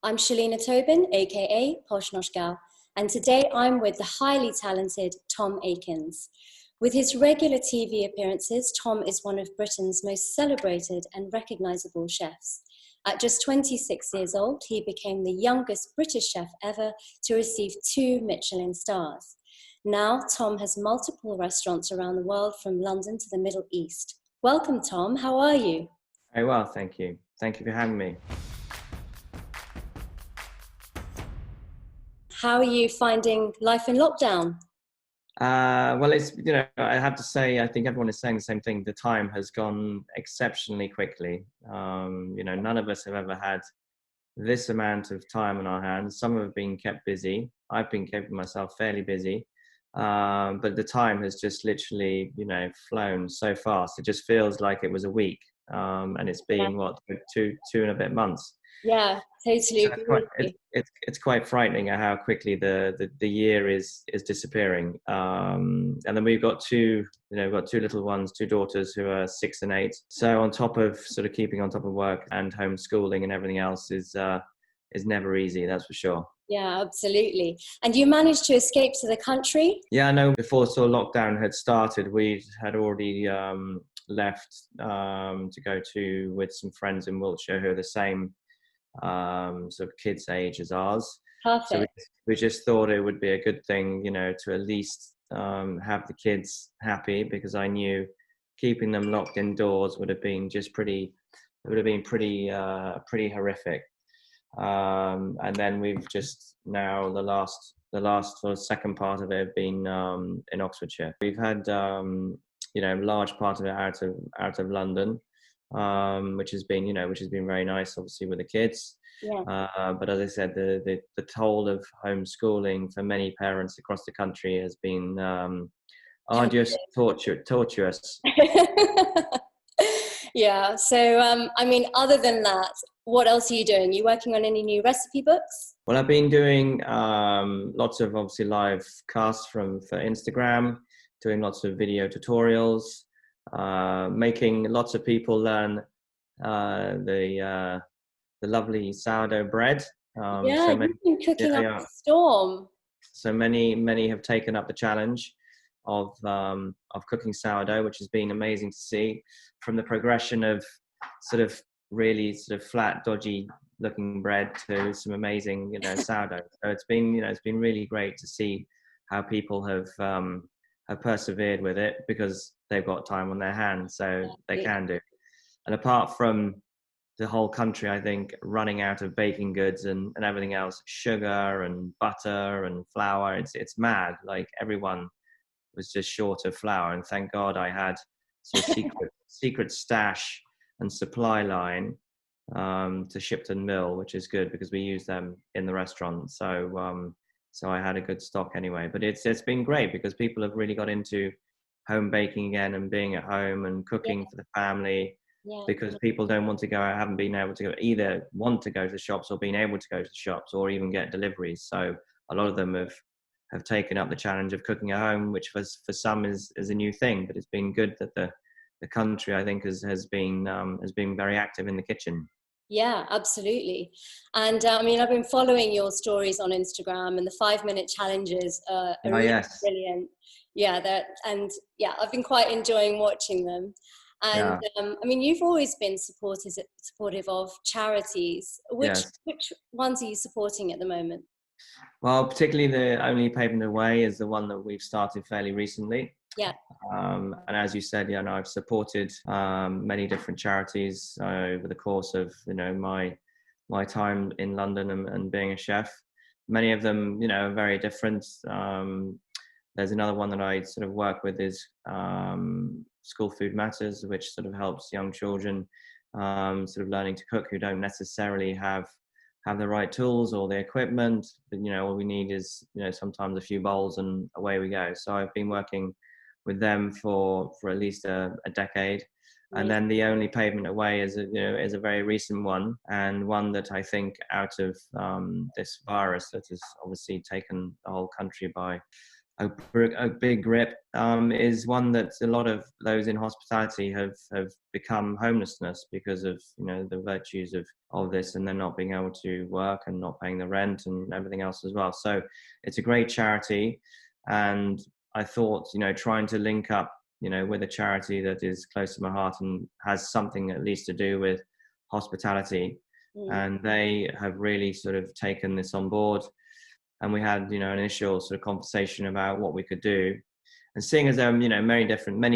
I'm Shalina Tobin, aka Posh Nosh Gal, and today I'm with the highly talented Tom Aikens. With his regular TV appearances, Tom is one of Britain's most celebrated and recognisable chefs. At just 26 years old, he became the youngest British chef ever to receive 2 Michelin stars. Now, Tom has multiple restaurants around the world, from London to the Middle East. Welcome, Tom. How are you? Very well, thank you. Thank you for having me. How are you finding life in lockdown? Well, I have to say, I think everyone is saying the same thing. The time has gone exceptionally quickly. None of us have ever had this amount of time on our hands. Some have been kept busy. I've been keeping myself fairly busy. But the time has just literally, flown so fast. It just feels like it was a week. And it's been, two and a bit months. Yeah, totally So agree with you. it's quite frightening at how quickly the year is disappearing. And then we've got two little ones, 2 daughters who are 6 and 8. So on top of sort of keeping on top of work and homeschooling and everything else is never easy, that's for sure. Yeah, absolutely. And you managed to escape to the country? Yeah, I know before sort of lockdown had started, we had already left to go with some friends in Wiltshire who are the same sort of kids' age as ours. So Perfect. we just thought it would be a good thing, to at least have the kids happy, because I knew keeping them locked indoors would have been pretty horrific. And then we've just now the last sort of second part of it have been in Oxfordshire. We've had large part of it out of London, which has been very nice, obviously, with the kids. Yeah. But as I said, the toll of homeschooling for many parents across the country has been arduous, tortuous. Yeah. So, other than that, what else are you doing? You working on any new recipe books? Well, I've been doing lots of obviously live casts for Instagram, doing lots of video tutorials, making lots of people learn the lovely sourdough bread. Yeah, you've been cooking up a storm. So many have taken up the challenge of cooking sourdough, which has been amazing to see, from the progression of sort of really sort of flat, dodgy looking bread to some amazing, sourdough. So it's been really great to see how people have persevered with it, because they've got time on their hands, so they can do. And apart from the whole country, I think, running out of baking goods and everything else, sugar and butter and flour, it's mad. Like, everyone was just short of flour, and thank God I had sort of secret stash and supply line to Shipton Mill, which is good because we use them in the restaurant. So I had a good stock anyway. But it's been great because people have really got into home baking again and being at home and cooking for the family. Yeah. Because people don't want to go out, haven't been able to go, either want to go to the shops or been able to go to the shops or even get deliveries. So a lot of them have taken up the challenge of cooking at home, which for some is a new thing. But it's been good that the country, I think, has been very active in the kitchen. Yeah, absolutely. And I've been following your stories on Instagram, and the 5-minute challenges are really brilliant. Yeah, I've been quite enjoying watching them. And you've always been supportive of charities. Which ones are you supporting at the moment? Well, particularly the Only Paving the Way is the one that we've started fairly recently. Yeah. And as you said, I've supported many different charities over the course of my time in London and being a chef. Many of them, are very different. There's another one that I sort of work with is School Food Matters, which sort of helps young children sort of learning to cook who don't necessarily have the right tools or the equipment. But, all we need is, sometimes a few bowls and away we go. So I've been working with them for at least a decade. And then the Only Pavement Away is a very recent one, and one that I think, out of this virus that has obviously taken the whole country by a big grip is one that a lot of those in hospitality have become homelessness because of, you know, the virtues of this, and they're not being able to work and not paying the rent and everything else as well. So it's a great charity, and I thought, you know, trying to link up, you know, with a charity that is close to my heart and has something at least to do with hospitality, and they have really sort of taken this on board. And we had, you know, an initial sort of conversation about what we could do. And seeing as there are, you know, many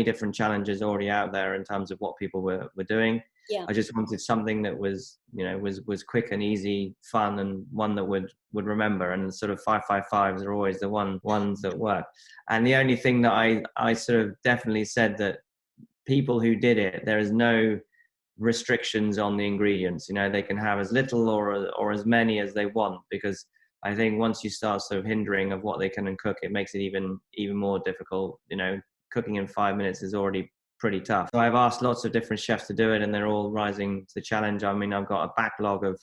different challenges already out there in terms of what people were doing, Yeah. I just wanted something that was, you know, was quick and easy, fun, and one that would remember. And sort of 555s are always the ones that work. And the only thing that I sort of definitely said that people who did it, there is no restrictions on the ingredients. You know, they can have as little or as many as they want, because I think once you start sort of hindering of what they can cook, it makes it even more difficult. You know, cooking in 5 minutes is already pretty tough. So I've asked lots of different chefs to do it, and they're all rising to the challenge. I mean, I've got a backlog of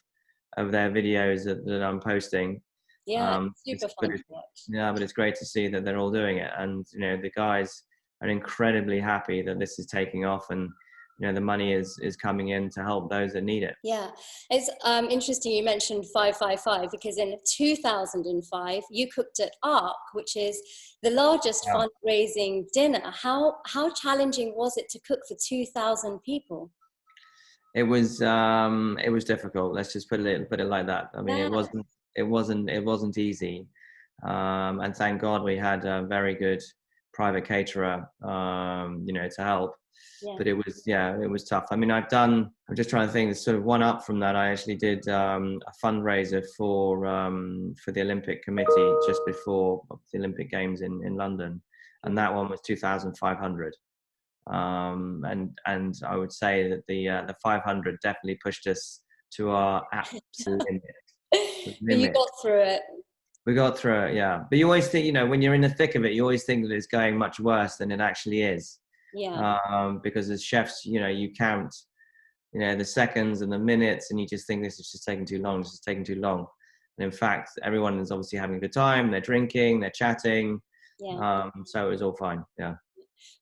their videos that I'm posting. Yeah, it's super fun to watch. Yeah, but it's great to see that they're all doing it, and you know, the guys are incredibly happy that this is taking off, and you know, the money is coming in to help those that need it. Yeah, it's interesting you mentioned 555, because in 2005 you cooked at Arc, which is the largest fundraising dinner. How challenging was it to cook for 2,000 people? It was difficult. Let's just put it like that. I mean, it wasn't easy. And thank God we had a very good private caterer, you know, to help. Yeah. But it was tough. I mean, I'm just trying to think, sort of one up from that. I actually did a fundraiser for the Olympic Committee just before the Olympic Games in London, and that one was 2,500. And I would say that the 500 definitely pushed us to our absolute limit. But you got through it. We got through it, yeah. But you always think, you know, when you're in the thick of it, you always think that it's going much worse than it actually is. Yeah. Because as chefs, you know, you count, you know, the seconds and the minutes, and you just think this is just taking too long. This is taking too long. And in fact, everyone is obviously having a good time. They're drinking, they're chatting. Yeah. So it was all fine. Yeah.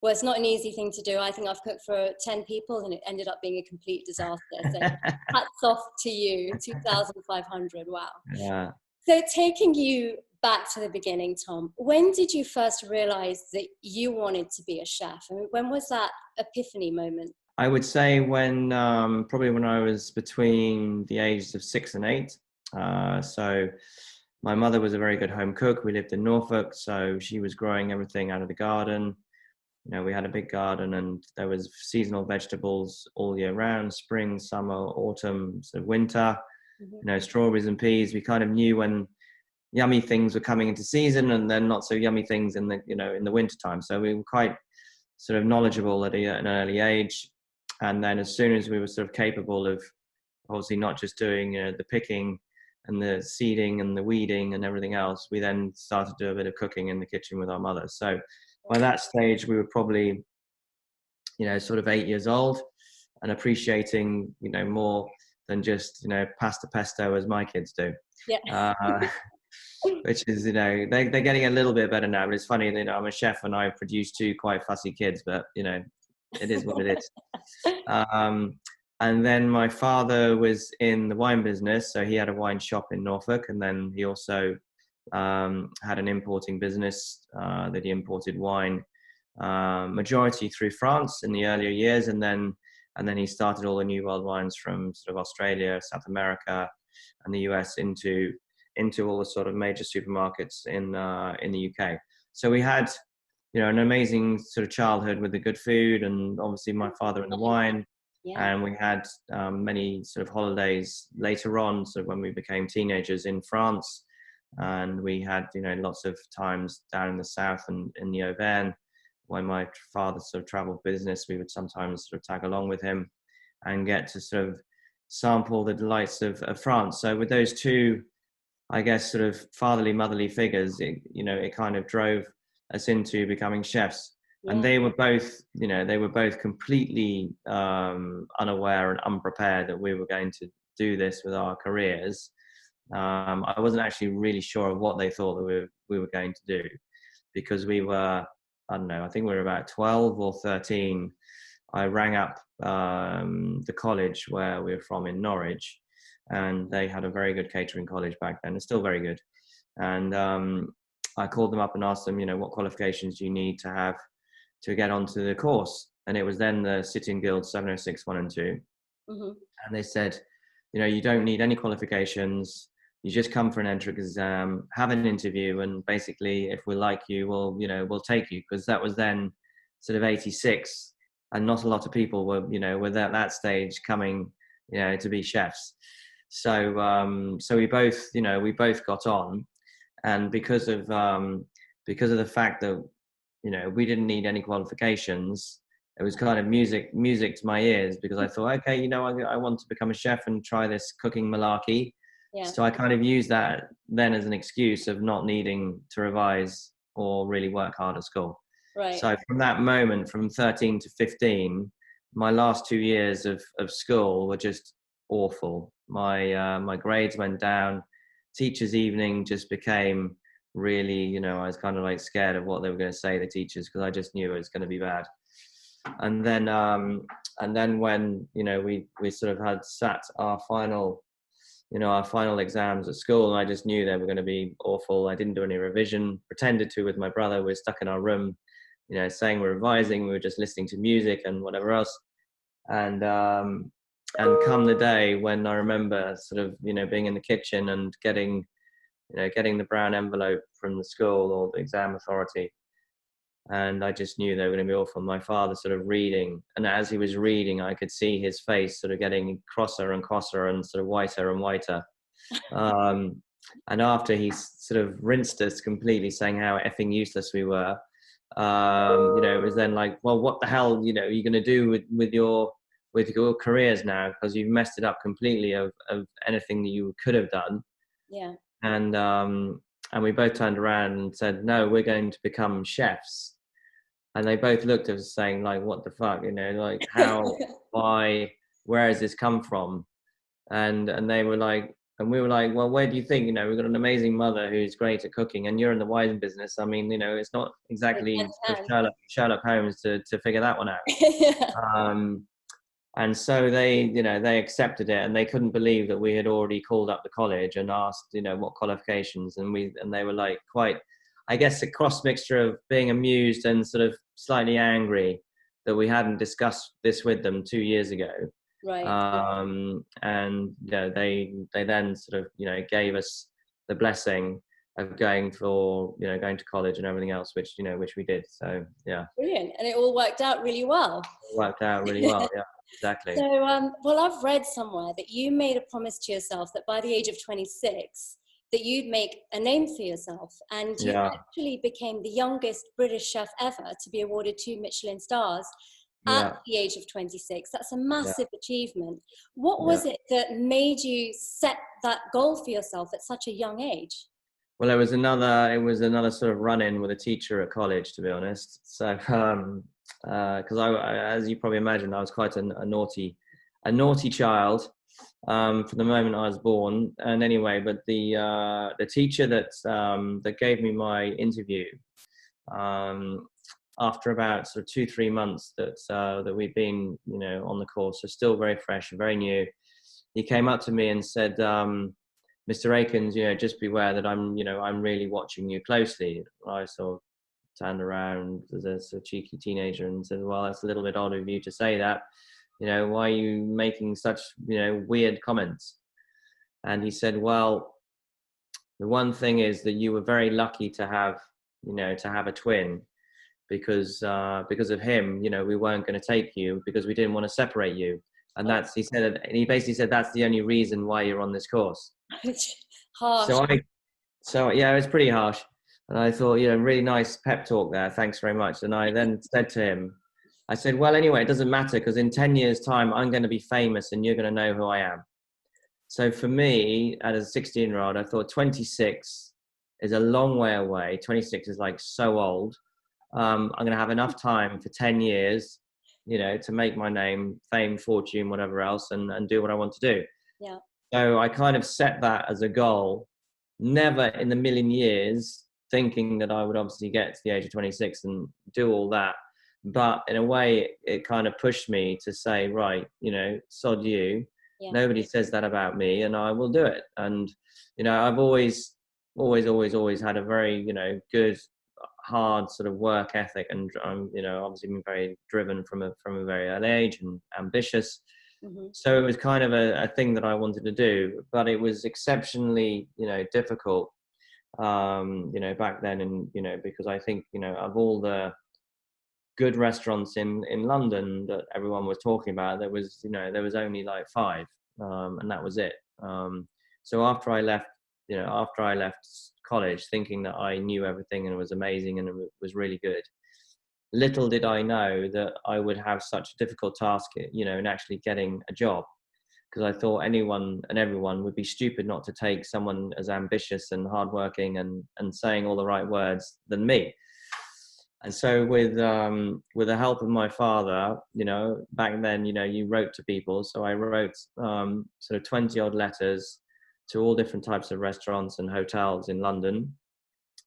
Well, it's not an easy thing to do. I think I've cooked for 10 people and it ended up being a complete disaster. So hats off to you, 2,500. Wow. Yeah. So taking you back to the beginning, Tom, when did you first realize that you wanted to be a chef? I mean, when was that epiphany moment? I would say when probably when I was between the ages of 6 and 8. So my mother was a very good home cook. We lived in Norfolk, so she was growing everything out of the garden. You know, we had a big garden, and there was seasonal vegetables all year round: spring, summer, autumn, sort of winter. You know, strawberries and peas. We kind of knew when yummy things were coming into season, and then not so yummy things in the, you know, in the winter time. So we were quite sort of knowledgeable at an early age. And then as soon as we were sort of capable of obviously not just doing the picking and the seeding and the weeding and everything else, we then started to do a bit of cooking in the kitchen with our mother. So by that stage, we were probably, you know, sort of 8 years old, and appreciating, you know, more than just, you know, pasta pesto as my kids do. Yeah. Which is, you know, they're getting a little bit better now. But it's funny, you know, I'm a chef and I produce two quite fussy kids, but you know, it is what it is. And then my father was in the wine business, so he had a wine shop in Norfolk, and then he also had an importing business that he imported wine, majority through France in the earlier years, and then he started all the New World wines from sort of Australia, South America, and the US into all the sort of major supermarkets in the UK. So we had, you know, an amazing sort of childhood with the good food, and obviously my father and the wine. Yeah. And we had many sort of holidays later on, so when we became teenagers in France, and we had, you know, lots of times down in the south and in the Auvergne. When my father sort of traveled business, we would sometimes sort of tag along with him and get to sort of sample the delights of France. So with those two, I guess, sort of fatherly, motherly figures, it, you know, it kind of drove us into becoming chefs. Yeah. And they were both, you know, completely unaware and unprepared that we were going to do this with our careers. I wasn't actually really sure of what they thought that we were going to do, because we were, I don't know, I think we were about 12 or 13. I rang up the college where we were from in Norwich, and they had a very good catering college back then. It's still very good. And I called them up and asked them, what qualifications do you need to have to get onto the course? And it was then the Sitting Guild 706 1 and 2. Mm-hmm. And they said, you don't need any qualifications. You just come for an entrance exam, have an interview, and basically, if we like you, we'll take you. Because that was then sort of 86, and not a lot of people were at that stage coming, to be chefs. So we both got on, and because of the fact that we didn't need any qualifications, it was kind of music to my ears, because I thought, okay, I want to become a chef and try this cooking malarkey. Yeah. So I kind of used that then as an excuse of not needing to revise or really work hard at school. Right. So from that moment, from 13 to 15, my last 2 years of school were just awful. My grades went down. Teachers' evening just became really, I was kind of like scared of what they were going to say, the teachers, because I just knew it was going to be bad. And then when we sort of had sat our final exams at school, and I just knew they were going to be awful. I didn't do any revision, pretended to with my brother. We were stuck in our room, saying we're revising. We were just listening to music and whatever else. And come the day when I remember sort of being in the kitchen and getting the brown envelope from the school or the exam authority. And I just knew they were going to be awful. My father sort of reading, and as he was reading, I could see his face sort of getting crosser and crosser and sort of whiter and whiter. And after he sort of rinsed us completely, saying how effing useless we were, it was then like, well, what the hell, are you going to do with your careers now? Because you've messed it up completely of anything that you could have done. Yeah. And we both turned around and said, no, we're going to become chefs. And they both looked at us saying, like, what the fuck, like, how, why, where has this come from? And they were like, and we were like, well, where do you think, we've got an amazing mother who's great at cooking, and you're in the wine business. I mean, it's not exactly Sherlock Holmes to figure that one out. And so they accepted it, and they couldn't believe that we had already called up the college and asked, what qualifications. And they were like quite, I guess, a cross mixture of being amused and sort of slightly angry that we hadn't discussed this with them 2 years ago. Right. And they then sort of, gave us the blessing of going to college and everything else, which we did. So, yeah. Brilliant. And it all worked out really well. It worked out really well, yeah. Exactly. So, well, I've read somewhere that you made a promise to yourself that by the age of 26, that you'd make a name for yourself, and you actually became the youngest British chef ever to be awarded 2 Michelin stars at the age of 26. That's a massive achievement. What was it that made you set that goal for yourself at such a young age? Well, it was another sort of run-in with a teacher at college, to be honest. So, because I, as you probably imagine, I was quite a naughty child from the moment I was born. And anyway, but the teacher that gave me my interview, after about sort of 2-3 months that we've been on the course, so still very fresh, very new, he came up to me and said, Mr. Aikens, just beware that I'm really watching you closely. I sort of turned around as a cheeky teenager and said, well, that's a little bit odd of you to say that. Why are you making such, weird comments? And he said, well, the one thing is that you were very lucky to have a twin, because of him, we weren't going to take you because we didn't want to separate you. And he basically said, that's the only reason why you're on this course. Harsh. So yeah, it was pretty harsh. And I thought, really nice pep talk there. Thanks very much. And I then said to him, I said, well, anyway, it doesn't matter, because in 10 years' time, I'm going to be famous and you're going to know who I am. So for me, as a 16-year-old, I thought 26 is a long way away. 26 is like so old. I'm going to have enough time for 10 years, to make my name, fame, fortune, whatever else, and do what I want to do. Yeah. So I kind of set that as a goal. Never in a million years thinking that I would obviously get to the age of 26 and do all that. But in a way, it kind of pushed me to say, right, sod you. Yeah. Nobody says that about me, and I will do it. And, I've always had a very, good, hard sort of work ethic, and I'm, obviously been very driven from a very early age and ambitious. Mm-hmm. So it was kind of a thing that I wanted to do, but it was exceptionally, difficult, back then. And, because I think, of all the good restaurants in London that everyone was talking about, there was only like 5, and that was it. So after I left college, thinking that I knew everything and it was amazing and it was really good, little did I know that I would have such a difficult task, in actually getting a job, because I thought anyone and everyone would be stupid not to take someone as ambitious and hardworking and saying all the right words than me. And so with the help of my father, back then, you wrote to people. So I wrote sort of 20 odd letters to all different types of restaurants and hotels in London.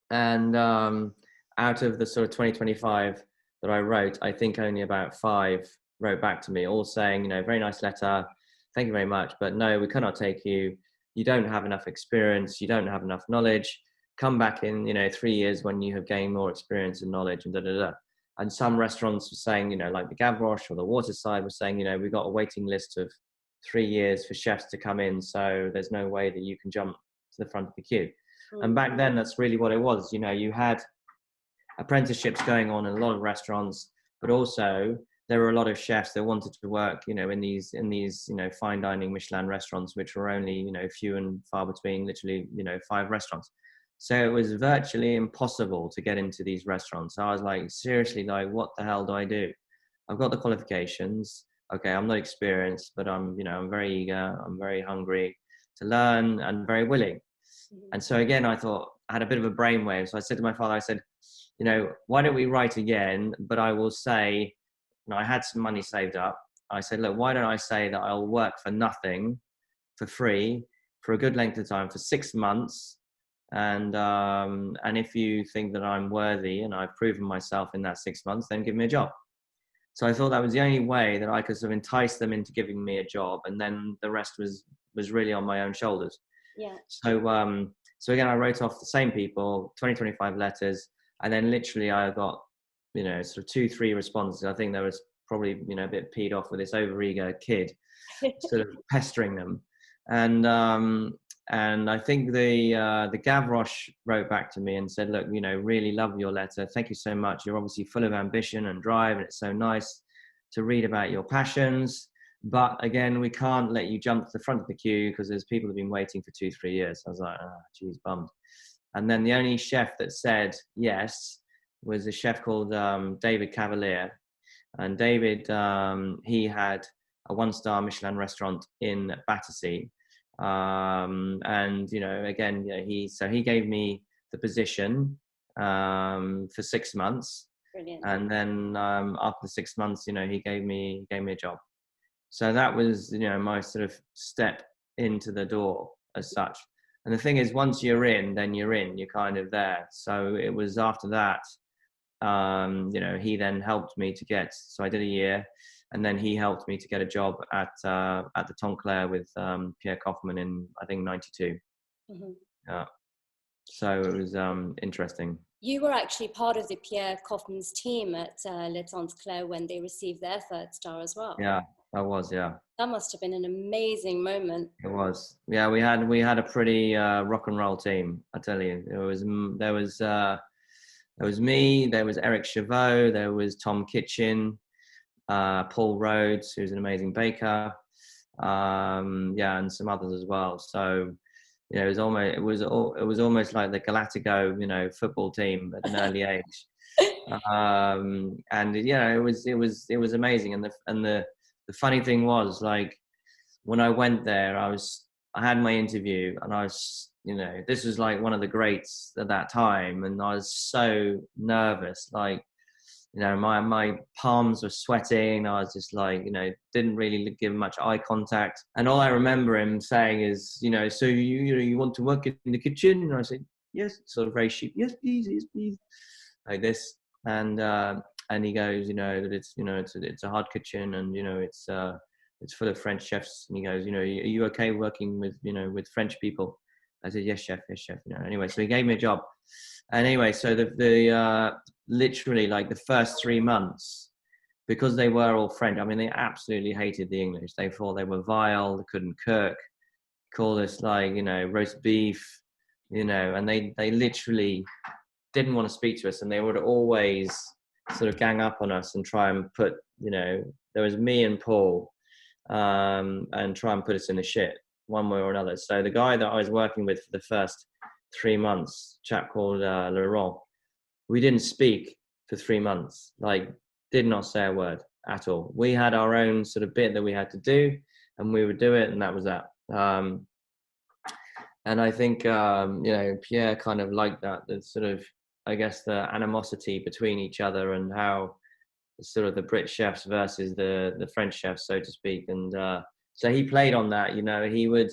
And out of the sort of 20-25 that I wrote, I think only about 5 wrote back to me, all saying, very nice letter, thank you very much, but no, we cannot take you. You don't have enough experience. You don't have enough knowledge. Come back in, 3 years when you have gained more experience and knowledge, and And some restaurants were saying, like the Gavroche or the Waterside was saying, we've got a waiting list of 3 years for chefs to come in. So there's no way that you can jump to the front of the queue. Mm-hmm. And back then, that's really what it was. You had apprenticeships going on in a lot of restaurants, but also there were a lot of chefs that wanted to work, in these fine dining Michelin restaurants, which were only, few and far between, literally, 5 restaurants. So it was virtually impossible to get into these restaurants. So I was like, seriously, like, what the hell do I do? I've got the qualifications. Okay, I'm not experienced, but I'm very eager. I'm very hungry to learn and very willing. Mm-hmm. And so again, I thought, I had a bit of a brainwave. So I said to my father, I said, why don't we write again? But I will say, I had some money saved up. I said, look, why don't I say that I'll work for nothing, for free, for a good length of time, for 6 months. And if you think that I'm worthy and I've proven myself in that 6 months, then give me a job. So I thought that was the only way that I could sort of entice them into giving me a job, and then the rest was really on my own shoulders. Yeah. So again, I wrote off the same people, 20-25 letters, and then literally I got, sort of 2-3 responses. I think there was probably, a bit peed off with this overeager kid sort of pestering them. And I think the Gavroche wrote back to me and said, look, really love your letter. Thank you so much. You're obviously full of ambition and drive, and it's so nice to read about your passions. But again, we can't let you jump to the front of the queue because there's people who've been waiting for 2-3 years. I was like, geez, bummed. And then the only chef that said yes was a chef called David Cavalier. And David, he had a 1-star Michelin restaurant in Battersea. And again, he gave me the position for 6 months. Brilliant. And then after 6 months, he gave me a job. So that was my sort of step into the door as such. And the thing is, once you're in, then you're in. You're kind of there. So it was after that, he then helped me to get. So I did a year. And then he helped me to get a job at the Tonkleur with Pierre Kaufmann in, I think, 92. Mm-hmm. So it was interesting. You were actually part of the Pierre Kaufmann's team at Le Tonkleur when they received their 3rd star as well. Yeah, I was, yeah. That must have been an amazing moment. It was. Yeah, we had a pretty rock and roll team, I tell you. There was me, there was Eric Chavot, there was Tom Kitchen, Paul Rhodes, who's an amazing baker, and some others as well. So, it was almost like the Galactico, football team at an early age. It was amazing. And the funny thing was, like, when I went there, I had my interview, and I was, this was like one of the greats at that time, and I was so nervous, like. My palms were sweating. I was just like, didn't really give much eye contact. And all I remember him saying is, so you want to work in the kitchen? And I said, yes, sort of very sheep, yes, please, like this. And he goes, that it's, it's a hard kitchen, and it's full of French chefs. And he goes, are you okay working with, with French people? I said, yes, chef, yes, chef. Anyway, so he gave me a job. And anyway, so the literally like the first 3 months, because they were all French, I mean, they absolutely hated the English. They thought they were vile, they couldn't cook, call us like, roast beef, and they literally didn't want to speak to us, and they would always sort of gang up on us and try and put, there was me and Paul, and try and put us in the shit one way or another. So the guy that I was working with for the first 3 months, chap called Laurent, we didn't speak for 3 months, like did not say a word at all. We had our own sort of bit that we had to do, and we would do it, and that was that. And I think, Pierre kind of liked that, the sort of, I guess, the animosity between each other, and how sort of the Brit chefs versus the French chefs, so to speak. And so he played on that. He would,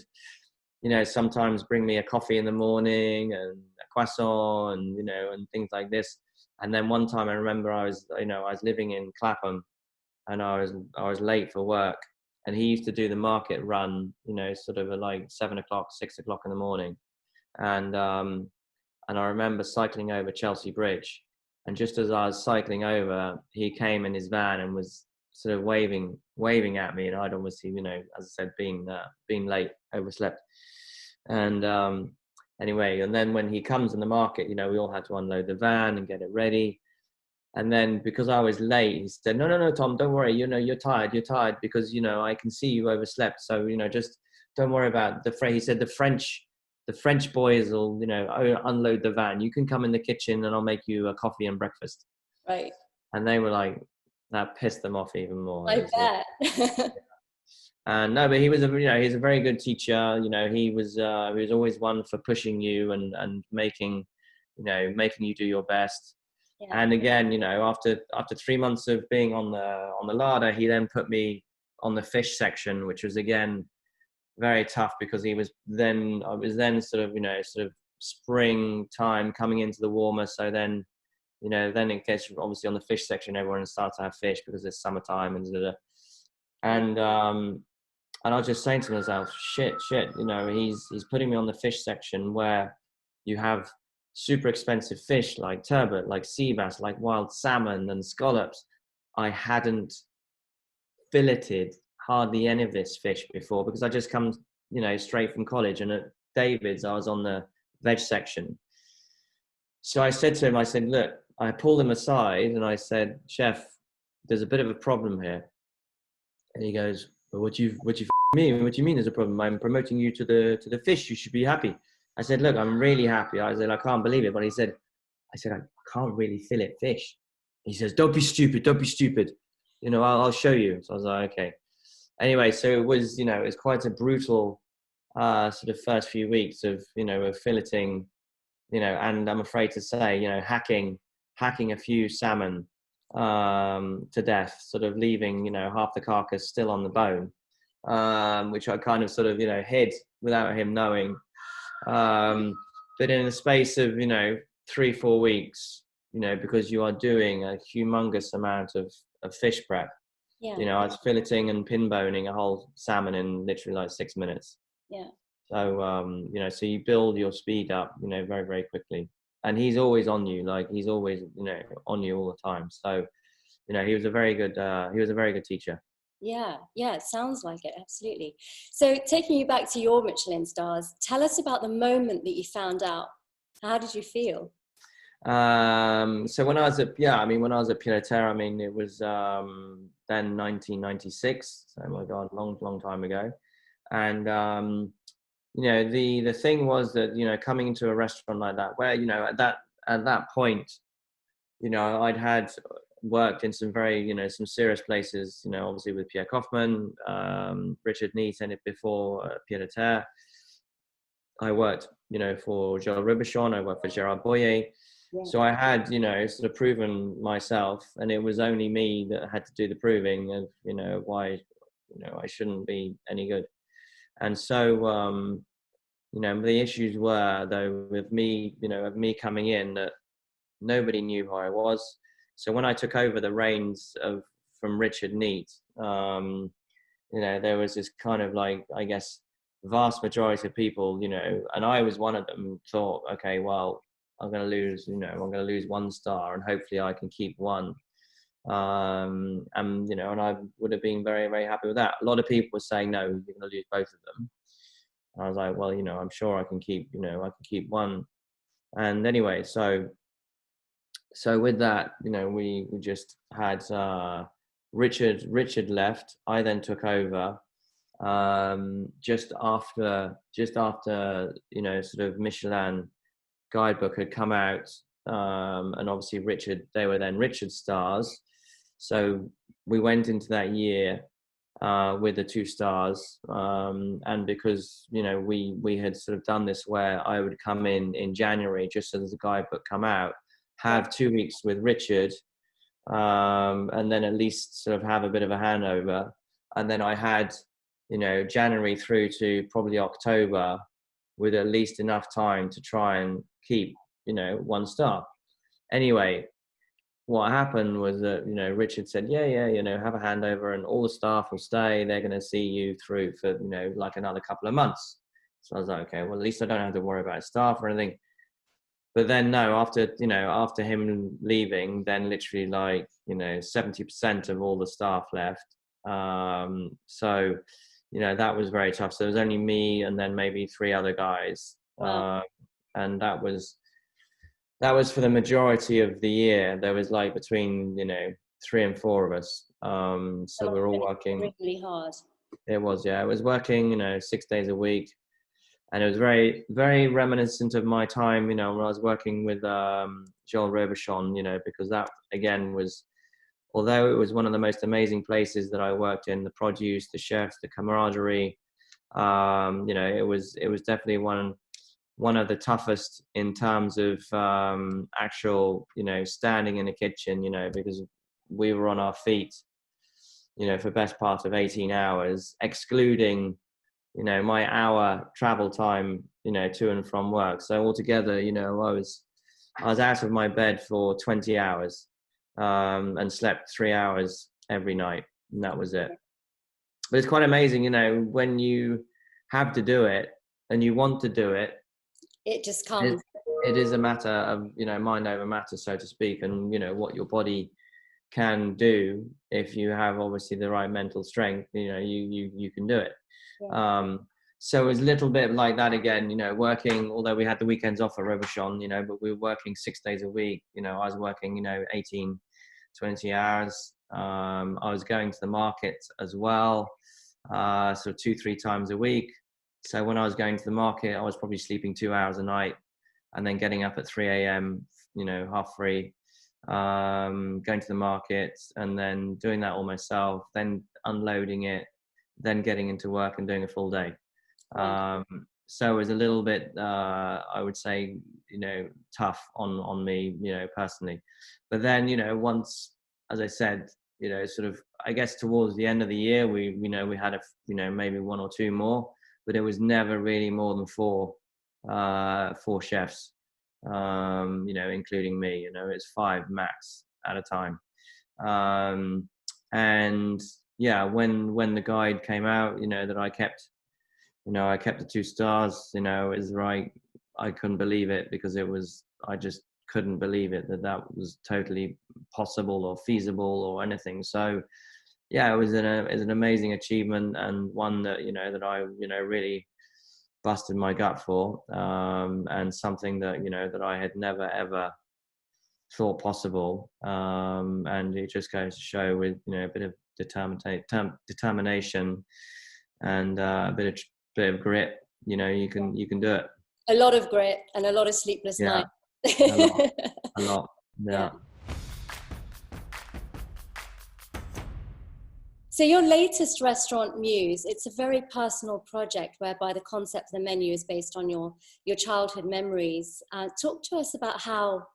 sometimes bring me a coffee in the morning and a croissant, and and things like this. And then one time I remember I was living in Clapham, and I was late for work, and he used to do the market run, sort of at like 7 o'clock, 6 o'clock in the morning. And I remember cycling over Chelsea Bridge, and just as I was cycling over, he came in his van and was sort of waving at me, and I'd obviously, as I said, being late, overslept. And anyway, and then when he comes in the market, we all had to unload the van and get it ready. And then because I was late, he said, no, Tom, don't worry. You're tired because, I can see you overslept. So, just don't worry about he said, the French boys will, unload the van. You can come in the kitchen and I'll make you a coffee and breakfast. Right. And they were like, that pissed them off even more. I bet. And no, but he was he's a very good teacher. He was always one for pushing you and making you do your best. Yeah. And again, after 3 months of being on the larder, he then put me on the fish section, which was again very tough, because I was then sort of springtime coming into the warmer. So then, then it gets obviously on the fish section, everyone starts to have fish because it's summertime and I was just saying to myself, shit, he's putting me on the fish section where you have super expensive fish like turbot, like sea bass, like wild salmon and scallops. I hadn't filleted hardly any of this fish before, because I just come, straight from college, and at David's I was on the veg section. So I said to him, look, I pulled him aside and I said, chef, there's a bit of a problem here. And he goes, well, what do you mean? What do you mean there's a problem? I'm promoting you to the fish. You should be happy. I said, look, I'm really happy. I said, I can't believe it. But I said, I can't really fillet fish. He says, don't be stupid. I'll show you. So I was like, okay. Anyway, so it was, it was quite a brutal sort of first few weeks of, of filleting, and I'm afraid to say, hacking a few salmon to death, sort of leaving, half the carcass still on the bone, which I kind of sort of, hid without him knowing. But in the space of, 3-4 weeks, because you are doing a humongous amount of fish prep. Yeah. I was filleting and pin boning a whole salmon in literally like 6 minutes. Yeah. So, so you build your speed up, very, very quickly. And he's always on you, like he's always, on you all the time. So, he was a very good teacher. Yeah, it sounds like it, absolutely. So taking you back to your Michelin stars, tell us about the moment that you found out. How did you feel? So when I was at Pied à Terre, it was then 1996. Oh my God, long time ago. And the thing was that coming into a restaurant like that, where at that point, I'd had worked in some very some serious places, obviously with Pierre Kaufmann, Richard Neat, and it before Pied à Terre. I worked for Joël Robuchon, I worked for Gérard Boyer. Yeah. So I had sort of proven myself, and it was only me that had to do the proving of why I shouldn't be any good. And so the issues were though with me, of me coming in, that nobody knew who I was. So when I took over the reins from Richard Neat, there was this kind of like, I guess, vast majority of people, and I was one of them, thought, okay, well, I'm going to lose one star and hopefully I can keep one. And I would have been very, very happy with that. A lot of people were saying, no, you're going to lose both of them. And I was like, well, I'm sure I can keep one. And anyway, so with that, we just had Richard left. I then took over just after sort of Michelin guidebook had come out, and obviously they were then Richard stars. So we went into that year with the 2 stars, and because we had sort of done this where I would come in January just as the guidebook come out, have 2 weeks with Richard, and then at least sort of have a bit of a handover, and then I had January through to probably October with at least enough time to try and keep 1 star. Anyway, what happened was that Richard said, yeah, have a handover and all the staff will stay, they're going to see you through for like another couple of months. So I was like, okay, well, at least I don't have to worry about staff or anything. But then no, after him leaving, then literally like 70% of all the staff left. So that was very tough. So it was only me and then maybe 3 other guys. Wow. And that was for the majority of the year. There was like between 3 and 4 of us. So we're all working really hard. It was, yeah. I was working 6 days a week, and it was very, very reminiscent of my time when I was working with Joel Robuchon, because that again was, although it was one of the most amazing places that I worked in, the produce, the chefs, the camaraderie, it was definitely one of the toughest in terms of actual, standing in the kitchen, because we were on our feet, for best part of 18 hours, excluding, my hour travel time, to and from work. So altogether, I was out of my bed for 20 hours and slept 3 hours every night, and that was it. But it's quite amazing, when you have to do it and you want to do it, it just comes. It is a matter of mind over matter, so to speak, and what your body can do if you have obviously the right mental strength. You can do it. Yeah. So it was a little bit like that again. Working, although we had the weekends off at Robuchon, but we were working 6 days a week. I was working 18, 20 hours. I was going to the market as well, so 2-3 times a week. So when I was going to the market, I was probably sleeping 2 hours a night and then getting up at 3 a.m., 3:30, going to the market and then doing that all myself, then unloading it, then getting into work and doing a full day. So it was a little bit, I would say, tough on me, personally. But then, once, as I said, sort of, I guess towards the end of the year, we had maybe 1 or 2 more, but it was never really more than 4 chefs, including me. It's 5 max at a time. And yeah, when the guide came out, that I kept the 2 stars, it was right. I couldn't believe it, because I just couldn't believe it that was totally possible or feasible or anything. So yeah, it was an amazing achievement, and one that that I really busted my gut for, and something that that I had never ever thought possible, and it just goes to show, with a bit of determination and a bit of grit, you can do it. A lot of grit and a lot of sleepless nights. a lot. Yeah. So your latest restaurant, Muse, it's a very personal project whereby the concept of the menu is based on your childhood memories. Talk to us about how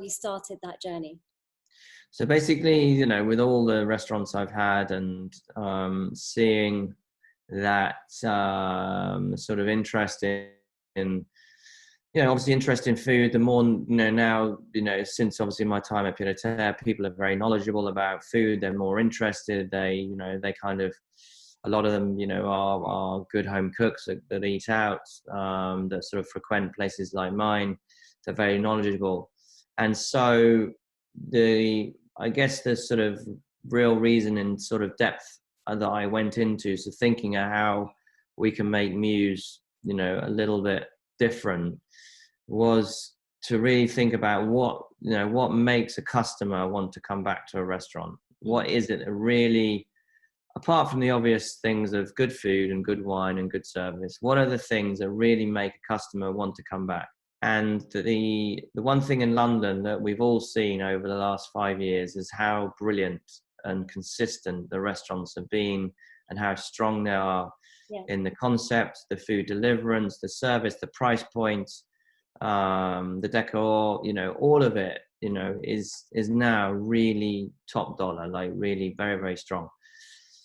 you started that journey. So basically, with all the restaurants I've had, and seeing that sort of interest in obviously interested in food. The more, now, since obviously my time at Pied à Terre, people are very knowledgeable about food. They're more interested. They kind of, a lot of them, are good home cooks that eat out, that sort of frequent places like mine. They're very knowledgeable. And so I guess the sort of real reason and sort of depth that I went into, so thinking of how we can make Muse, a little bit different, was to really think about what makes a customer want to come back to a restaurant. What is it that really, apart from the obvious things of good food and good wine and good service, what are the things that really make a customer want to come back? And the one thing in London that we've all seen over the last 5 years is how brilliant and consistent the restaurants have been, and how strong they are in the concept, the food deliverance, the service, the price point, the decor, all of it, is now really top dollar, like really very, very strong.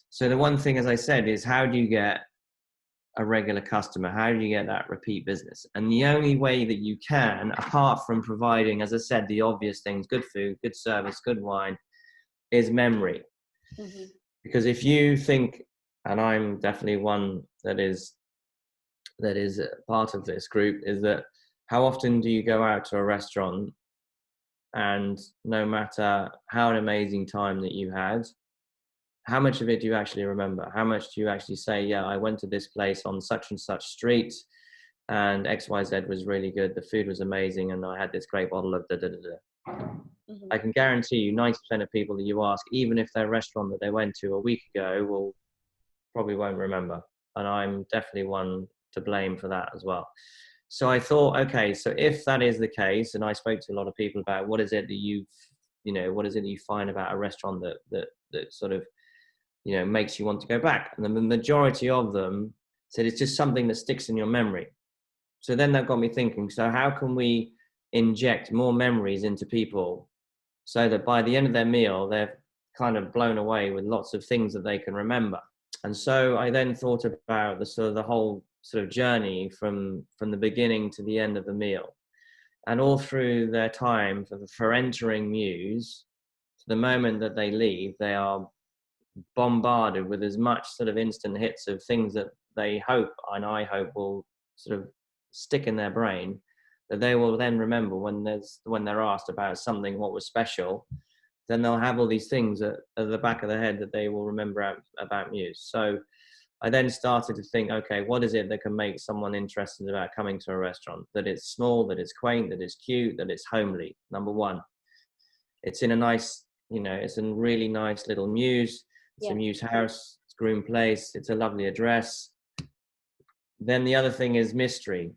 So the one thing, as I said, is how do you get a regular customer? How do you get that repeat business? And the only way that you can, apart from providing, as I said, the obvious things, good food, good service, good wine, is memory. Mm-hmm. Because if you think, and I'm definitely one that is part of this group, is that how often do you go out to a restaurant and no matter how an amazing time that you had, how much of it do you actually remember? How much do you actually say, yeah, I went to this place on such and such street and XYZ was really good. The food was amazing. And I had this great bottle of da-da-da-da. Mm-hmm. I can guarantee you 90% of people that you ask, even if their restaurant that they went to a week ago, probably won't remember. And I'm definitely one to blame for that as well. So I thought, okay, so if that is the case, and I spoke to a lot of people about what is it that what is it that you find about a restaurant that sort of, makes you want to go back. And then the majority of them said it's just something that sticks in your memory. So then that got me thinking, so how can we inject more memories into people so that by the end of their meal, they're kind of blown away with lots of things that they can remember? And so I then thought about the whole sort of journey from the beginning to the end of the meal, and all through their time for entering Muse, to the moment that they leave, they are bombarded with as much sort of instant hits of things that they hope, and I hope, will sort of stick in their brain, that they will then remember when they're asked about something, what was special. Then they'll have all these things at the back of their head that they will remember about Muse. So I then started to think, okay, what is it that can make someone interested about coming to a restaurant? That it's small, that it's quaint, that it's cute, that it's homely. Number one, it's in a nice, it's a really nice little Muse. It's a Muse house, it's Groom Place, it's a lovely address. Then the other thing is mystery.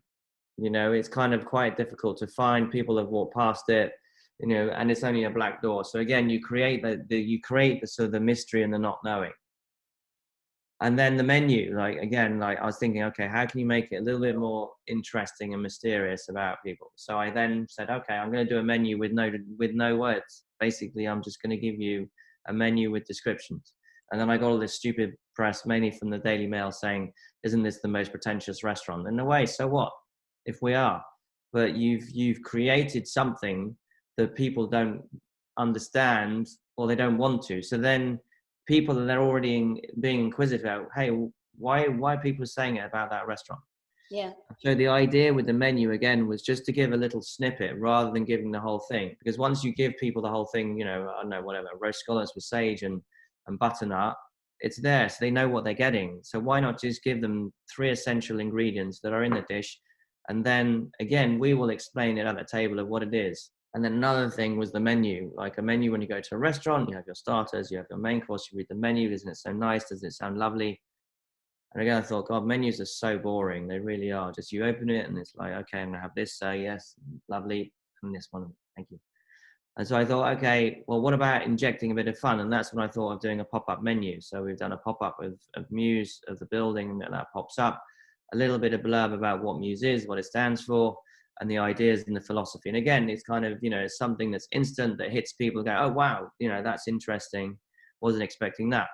It's kind of quite difficult to find. People have walked past it, and it's only a black door. So again, you create the sort of the mystery and the not knowing. And then the menu, I was thinking, okay, how can you make it a little bit more interesting and mysterious about people? So I then said, okay, I'm going to do a menu with no words. Basically, I'm just going to give you a menu with descriptions. And then I got all this stupid press, mainly from the Daily Mail, saying, isn't this the most pretentious restaurant? In a way, so what if we are? But you've created something that people don't understand, or they don't want to. So then people that are already being inquisitive about, hey, why are people saying it about that restaurant? Yeah. So the idea with the menu, again, was just to give a little snippet rather than giving the whole thing. Because once you give people the whole thing, I don't know, whatever, roast scallops with sage and butternut, it's there, so they know what they're getting. So why not just give them 3 essential ingredients that are in the dish, and then again we will explain it at the table of what it is. And then another thing was the menu. Like a menu, when you go to a restaurant, you have your starters, you have your main course, you read the menu. Isn't it so nice? Does it sound lovely? And again, I thought, God, menus are so boring. They really are. Just you open it and it's like, okay, I'm gonna have this, yes, lovely, and this one, thank you. And so I thought, okay, well, what about injecting a bit of fun? And that's when I thought of doing a pop-up menu. So we've done a pop-up of Muse, of the building that pops up, a little bit of blurb about what Muse is, what it stands for, and the ideas and the philosophy. And again, it's kind of, it's something that's instant, that hits people, go, oh, wow, that's interesting. Wasn't expecting that.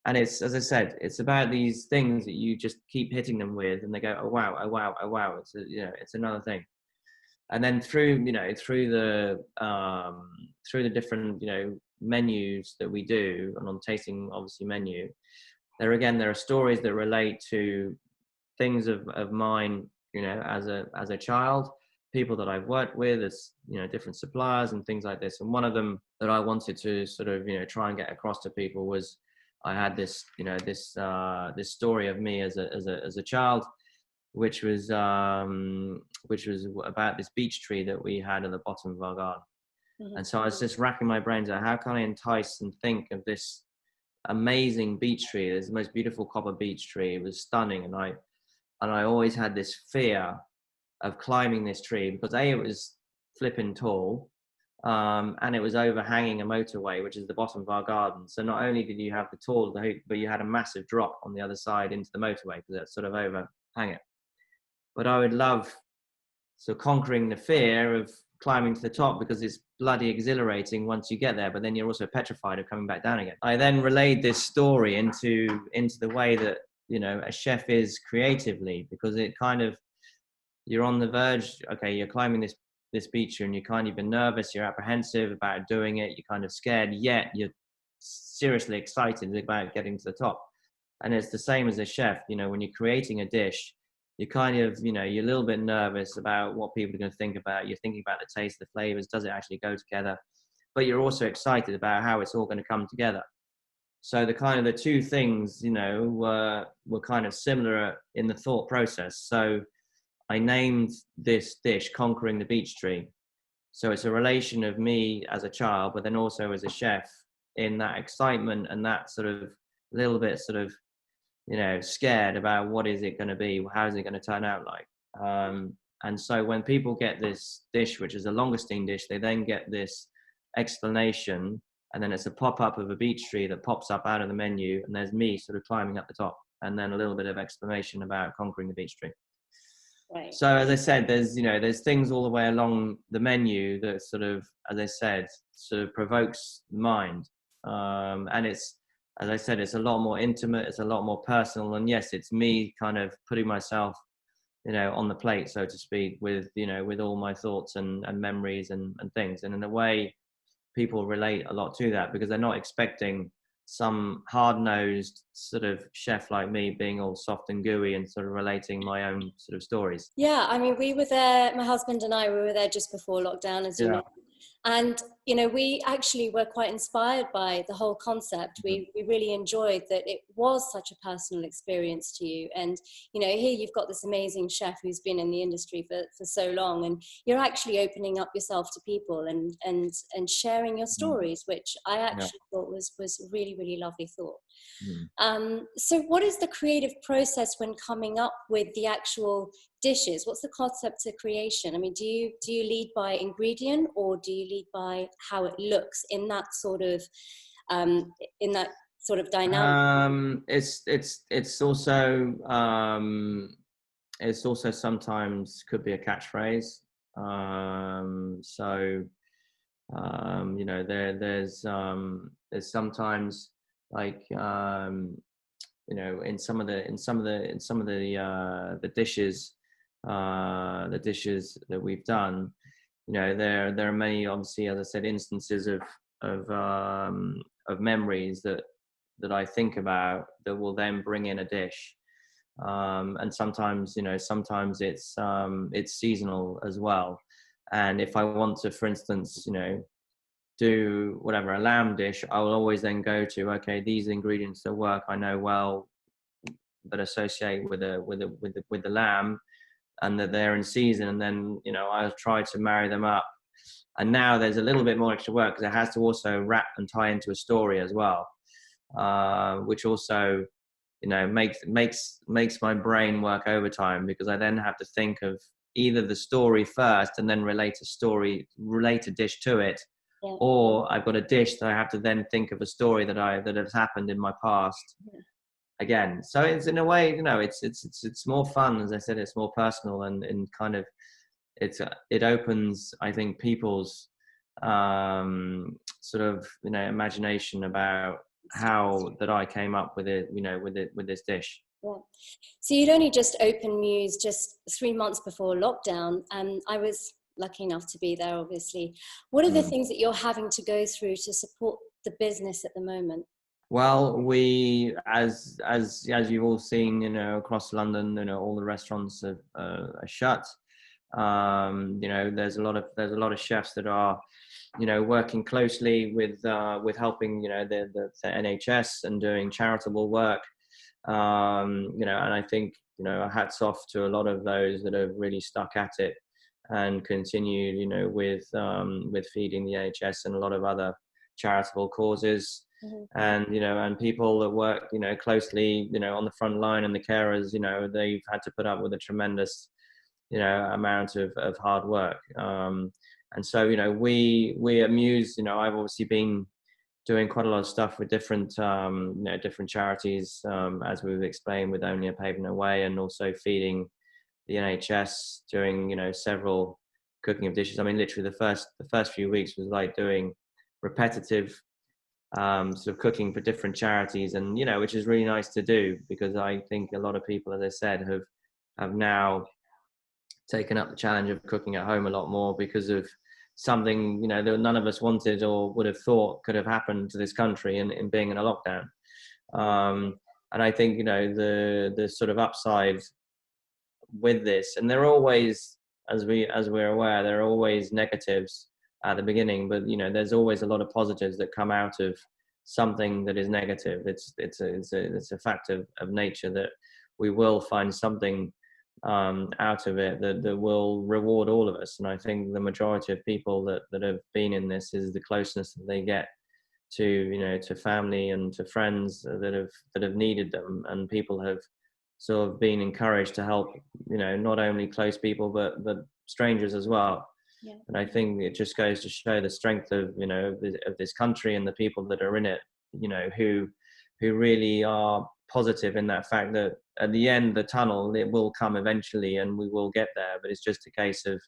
And it's, as I said, it's about these things that you just keep hitting them with, and they go, oh wow, oh wow, oh wow. It's it's another thing. And then through through the different menus that we do, and on tasting obviously menu, there are stories that relate to things of mine, as a child, people that I've worked with, as different suppliers and things like this. And one of them that I wanted to sort of try and get across to people was, I had this this story of me as a child, which was about this beech tree that we had at the bottom of our garden. Mm-hmm. And so I was just racking my brains out, how can I entice and think of this amazing beech tree? It's the most beautiful copper beech tree. It was stunning, and I always had this fear of climbing this tree because it was flipping tall, and it was overhanging a motorway, which is the bottom of our garden. So not only did you have the tall, but you had a massive drop on the other side into the motorway because it sort of overhang it. But I would love conquering the fear of climbing to the top, because it's bloody exhilarating once you get there, but then you're also petrified of coming back down again. I then relayed this story into the way that a chef is creatively, because it kind of, you're on the verge, okay, you're climbing this beach and you're kind of been nervous, you're apprehensive about doing it, you're kind of scared, yet you're seriously excited about getting to the top. And it's the same as a chef, when you're creating a dish, you kind of, you're a little bit nervous about what people are going to think about. You're thinking about the taste, the flavors, does it actually go together? But you're also excited about how it's all going to come together. So the two things, were kind of similar in the thought process. So I named this dish Conquering the Beech Tree. So it's a relation of me as a child, but then also as a chef, in that excitement and that sort of little bit scared about what is it going to be, how is it going to turn out like. And so when people get this dish, which is a langoustine dish, they then get this explanation, and then it's a pop-up of a beech tree that pops up out of the menu, and there's me sort of climbing up the top, and then a little bit of explanation about conquering the beech tree. Right. So as I said, there's things all the way along the menu that sort of, as I said, sort of provokes the mind. And it's, as I said, it's a lot more intimate, it's a lot more personal. And yes, it's me kind of putting myself, on the plate, so to speak, with, with all my thoughts and memories and things. And in a way, people relate a lot to that, because they're not expecting some hard-nosed sort of chef like me being all soft and gooey and sort of relating my own sort of stories. Yeah, I mean, we were there, my husband and I, we were there just before lockdown, as you know. And, we actually were quite inspired by the whole concept. We really enjoyed that it was such a personal experience to you. And, here you've got this amazing chef who's been in the industry for so long, and you're actually opening up yourself to people and sharing your stories, which I actually thought was a really, really lovely thought. So what is the creative process when coming up with the actual dishes? What's the concept of creation? I mean, do you lead by ingredient, or do you lead by how it looks in that sort of dynamic? It's also sometimes could be a catchphrase. There's sometimes, like, in some of the dishes that we've done, there are many, obviously, as I said, instances of memories that I think about that will then bring in a dish. And sometimes it's seasonal as well. And if I want to, for instance, do whatever, a lamb dish, I will always then go to, okay, these ingredients that work, I know well, that associate with the lamb, and that they're in season, and then I'll try to marry them up. And now there's a little bit more extra work, because it has to also wrap and tie into a story as well, which also makes my brain work overtime, because I then have to think of either the story first and then relate a dish to it, or I've got a dish that I have to then think of a story that has happened in my past again. So it's, in a way, it's more fun. As I said, it's more personal, and kind of it opens, I think, people's sort of imagination about how that I came up with it, with this dish. Yeah. So you'd only just opened Muse just 3 months before lockdown, and I was lucky enough to be there, obviously. What are the things that you're having to go through to support the business at the moment? Well, we, as you've all seen, across London, all the restaurants are shut. There's a lot of chefs that are, working closely with helping, the NHS and doing charitable work. And I think, hats off to a lot of those that have really stuck at it and continued, with feeding the NHS and a lot of other charitable causes. And people that work, closely, on the front line, and the carers, they've had to put up with a tremendous, amount of hard work. And so, we at Muse, I've obviously been doing quite a lot of stuff with different charities, as we've explained, with Only a Pavement Away, and also feeding the NHS, doing, several cooking of dishes. I mean, literally the first few weeks was like doing repetitive sort of cooking for different charities, and which is really nice to do, because I think a lot of people, as I said, have now taken up the challenge of cooking at home a lot more, because of something that none of us wanted or would have thought could have happened to this country in being in a lockdown. And I think the sort of upside with this, and there are always, as we're aware, there are always negatives at the beginning, but there's always a lot of positives that come out of something that is negative. It's a fact of nature that we will find something out of it that will reward all of us. And I think the majority of people that have been in this is the closeness that they get to family and to friends that have needed them, and people have sort of been encouraged to help not only close people but strangers as well. Yeah. And I think it just goes to show the strength of of this country, and the people that are in it, who really are positive in that fact that at the end, the tunnel, it will come eventually, and we will get there. But it's just a case of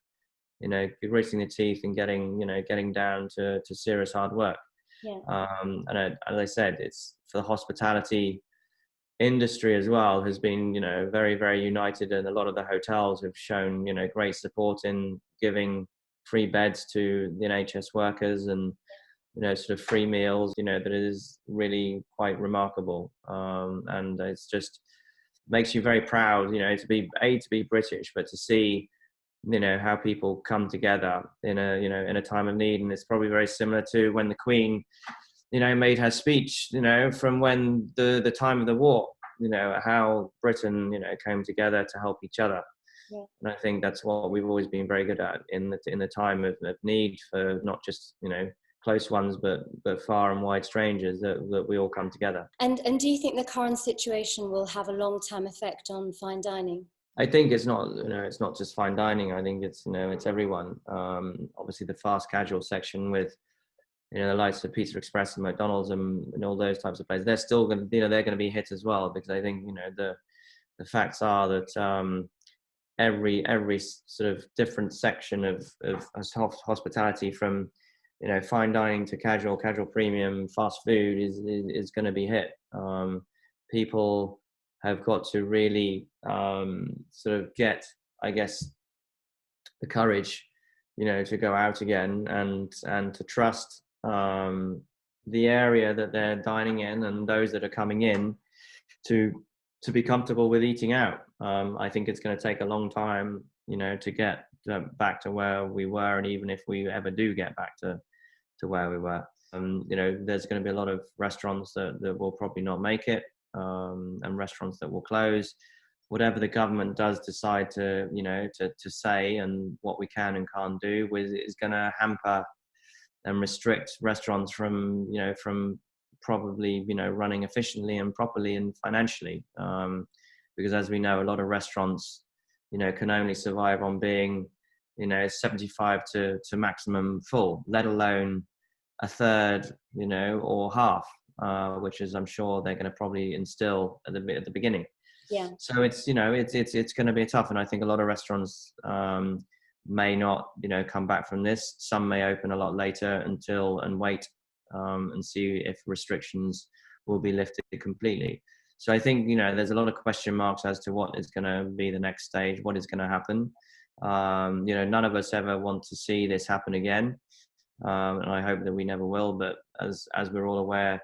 gritting the teeth and getting down to serious hard work. Yeah. And as I said, it's for the hospitality industry as well has been very, very united, and a lot of the hotels have shown great support in giving free beds to the NHS workers, and sort of free meals, that is really quite remarkable. And it's just makes you very proud, to be British, but to see how people come together in a time of need. And it's probably very similar to when the Queen made her speech, from when the time of the war, how Britain, came together to help each other. Yeah. And I think that's what we've always been very good at in the time of need, for not just, close ones, but far and wide strangers, that we all come together. And do you think the current situation will have a long-term effect on fine dining? I think it's not, it's not just fine dining. I think it's, it's everyone. Obviously the fast casual section with, the likes of Pizza Express and McDonald's and all those types of places, they're still going to, they're going to be hit as well, because I think, the facts are that every sort of different section of hospitality, from, fine dining to casual premium, fast food, is going to be hit. People have got to really sort of get, I guess, the courage, to go out again and to trust the area that they're dining in, and those that are coming in to be comfortable with eating out. I think it's going to take a long time, to get back to where we were, and even if we ever do get back to where we were, there's going to be a lot of restaurants that will probably not make it, and restaurants that will close. Whatever the government does decide to say, and what we can and can't do is going to hamper and restrict restaurants from probably running efficiently and properly and financially, because as we know, a lot of restaurants can only survive on being 75 to maximum full, let alone a third or half, which is, I'm sure, they're going to probably instill at the beginning. Yeah. So it's it's going to be tough, and I think a lot of restaurants may not come back from this. Some may open a lot later and wait and see if restrictions will be lifted completely. So I think, there's a lot of question marks as to what is going to be the next stage, what is going to happen. None of us ever want to see this happen again. And I hope that we never will. But as we're all aware,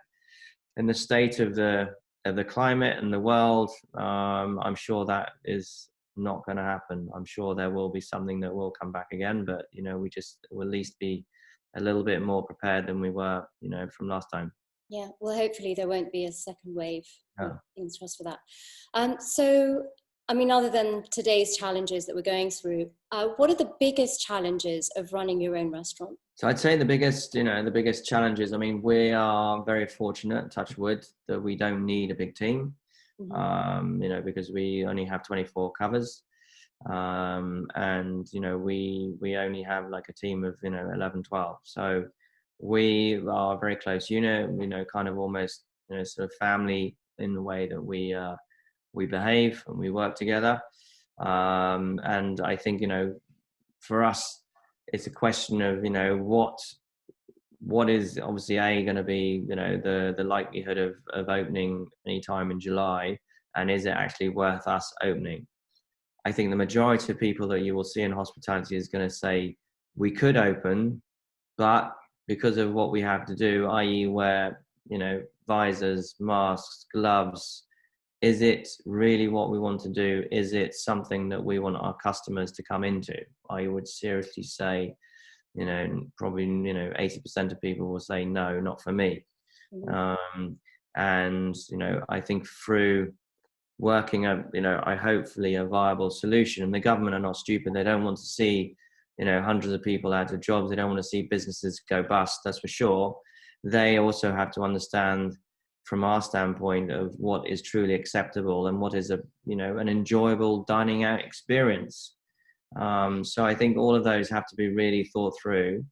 in the state of the climate and the world, I'm sure that is not going to happen. I'm sure there will be something that will come back again, but we just will at least be a little bit more prepared than we were, from last time. Yeah, well, hopefully there won't be a second wave. Yeah. Fingers crossed for that. So, I mean, other than today's challenges that we're going through, what are the biggest challenges of running your own restaurant? So I'd say the biggest challenges, I mean, we are very fortunate, touch wood, that we don't need a big team, because we only have 24 covers. And, we only have like a team of, 11, 12. So we are a very close unit, kind of almost, sort of family in the way that we behave and we work together. And I think, for us, it's a question of, what is obviously going to be, the likelihood of opening any time in July, and is it actually worth us opening? I think the majority of people that you will see in hospitality is going to say we could open, but because of what we have to do, i.e. wear, visors, masks, gloves, is it really what we want to do? Is it something that we want our customers to come into? I would seriously say, probably, 80% of people will say, no, not for me. Mm-hmm. And, I think through working hopefully a viable solution, and the government are not stupid. They don't want to see, hundreds of people out of jobs. They don't want to see businesses go bust, that's for sure. They also have to understand from our standpoint of what is truly acceptable and what is an enjoyable dining out experience. So I think all of those have to be really thought through.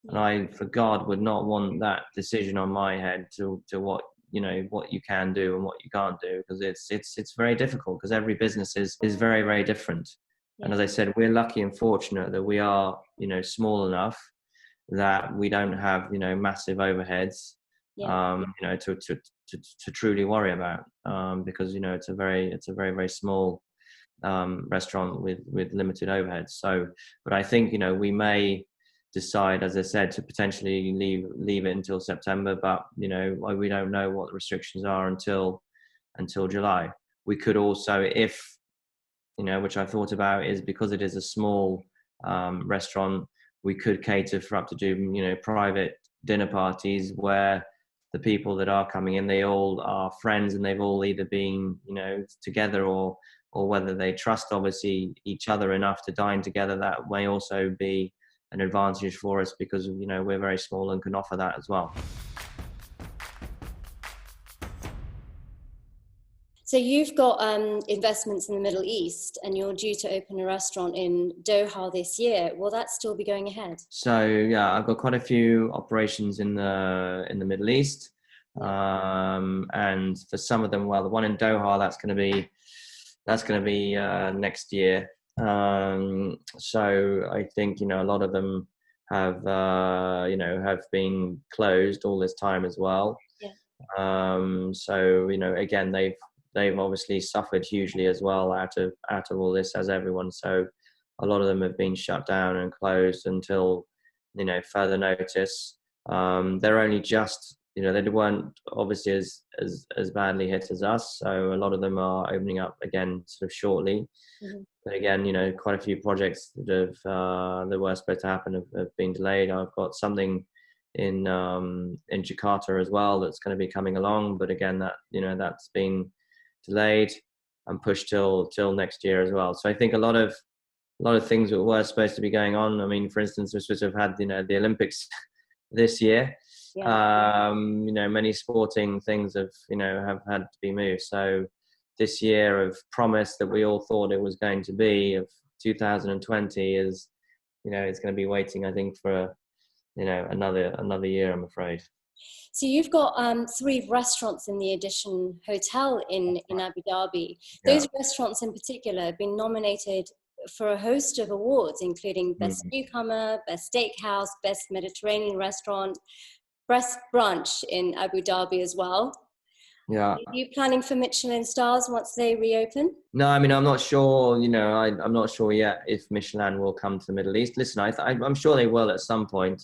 And I, for God, would not want that decision on my head to what you can do and what you can't do, because it's very difficult, because every business is very, very different. And as I said, we're lucky and fortunate that we are, small enough that we don't have, massive overheads, to truly worry about, because, it's a very, very small restaurant with limited overheads. So, but I think, we may decide, as I said, to potentially leave it until September, but, we don't know what the restrictions are until July. We could also, if, which I thought about, is because it is a small restaurant, we could cater for up to do, private dinner parties where the people that are coming in, they all are friends and they've all either been, together or whether they trust, obviously, each other enough to dine together. That may also be an advantage for us, because, we're very small and can offer that as well. So you've got investments in the Middle East, and you're due to open a restaurant in Doha this year. Will that still be going ahead? So yeah, I've got quite a few operations in the Middle East, and for some of them, well, the one in Doha, that's going to be next year. So I think a lot of them have been closed all this time as well. So again, they've obviously suffered hugely as well out of all this, as everyone. So a lot of them have been shut down and closed until further notice. They're only just they weren't obviously as badly hit as us. So a lot of them are opening up again sort of shortly. Mm-hmm. But again, quite a few projects that were supposed to happen have been delayed. I've got something in Jakarta as well that's going to be coming along, but again, that that's been delayed and pushed till next year as well. So I think a lot of things that were supposed to be going on. I mean, for instance, we're supposed to have had the Olympics this year. Many sporting things have had to be moved. So this year of promise that we all thought it was going to be of 2020 is it's going to be waiting, I think, for another year, I'm afraid. So you've got 3 restaurants in the Edition Hotel in Abu Dhabi. Those restaurants in particular have been nominated for a host of awards, including Best Newcomer, Best Steakhouse, Best Mediterranean Restaurant. branch in Abu Dhabi as well. Yeah. Are you planning for Michelin stars once they reopen? No, I mean, I'm not sure, I'm not sure yet if Michelin will come to the Middle East. Listen, I'm sure they will at some point,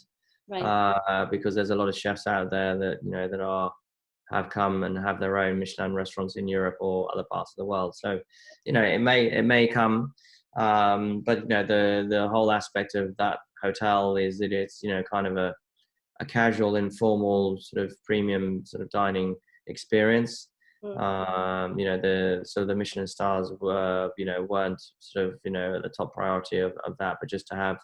Right. because there's a lot of chefs out there that, have come and have their own Michelin restaurants in Europe or other parts of the world. So, it may come. But, the whole aspect of that hotel is that it's, kind of a casual, informal sort of premium sort of dining experience. The Michelin stars weren't sort of, at the top priority of that, but just to have,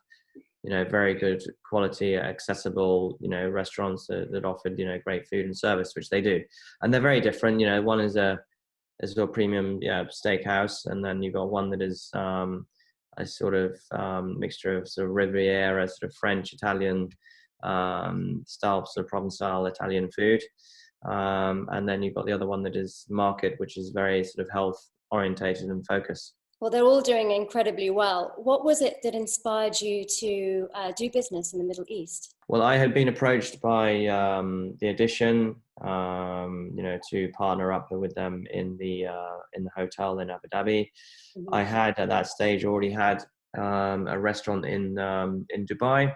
very good quality, accessible, restaurants that offered, great food and service, which they do. And they're very different. One is a premium, steakhouse. And then you've got one that is, a sort of mixture of sort of Riviera, sort of French, Italian, style, sort of Provençal Italian food. And then you've got the other one that is market, which is very sort of health orientated and focused. Well, they're all doing incredibly well. What was it that inspired you to do business in the Middle East? Well, I had been approached by the Edition, to partner up with them in the hotel in Abu Dhabi. Mm-hmm. I had at that stage already had a restaurant in Dubai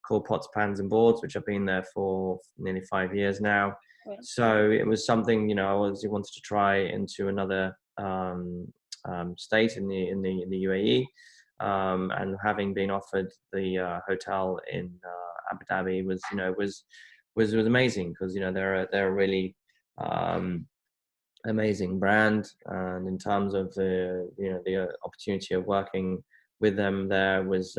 called Pots, Pans and Boards, which I've been there for nearly 5 years now. Right. So it was something, I wanted to try into another state in the UAE, and having been offered the hotel in Abu Dhabi was amazing, because they're a really amazing brand, and in terms of the opportunity of working with them there was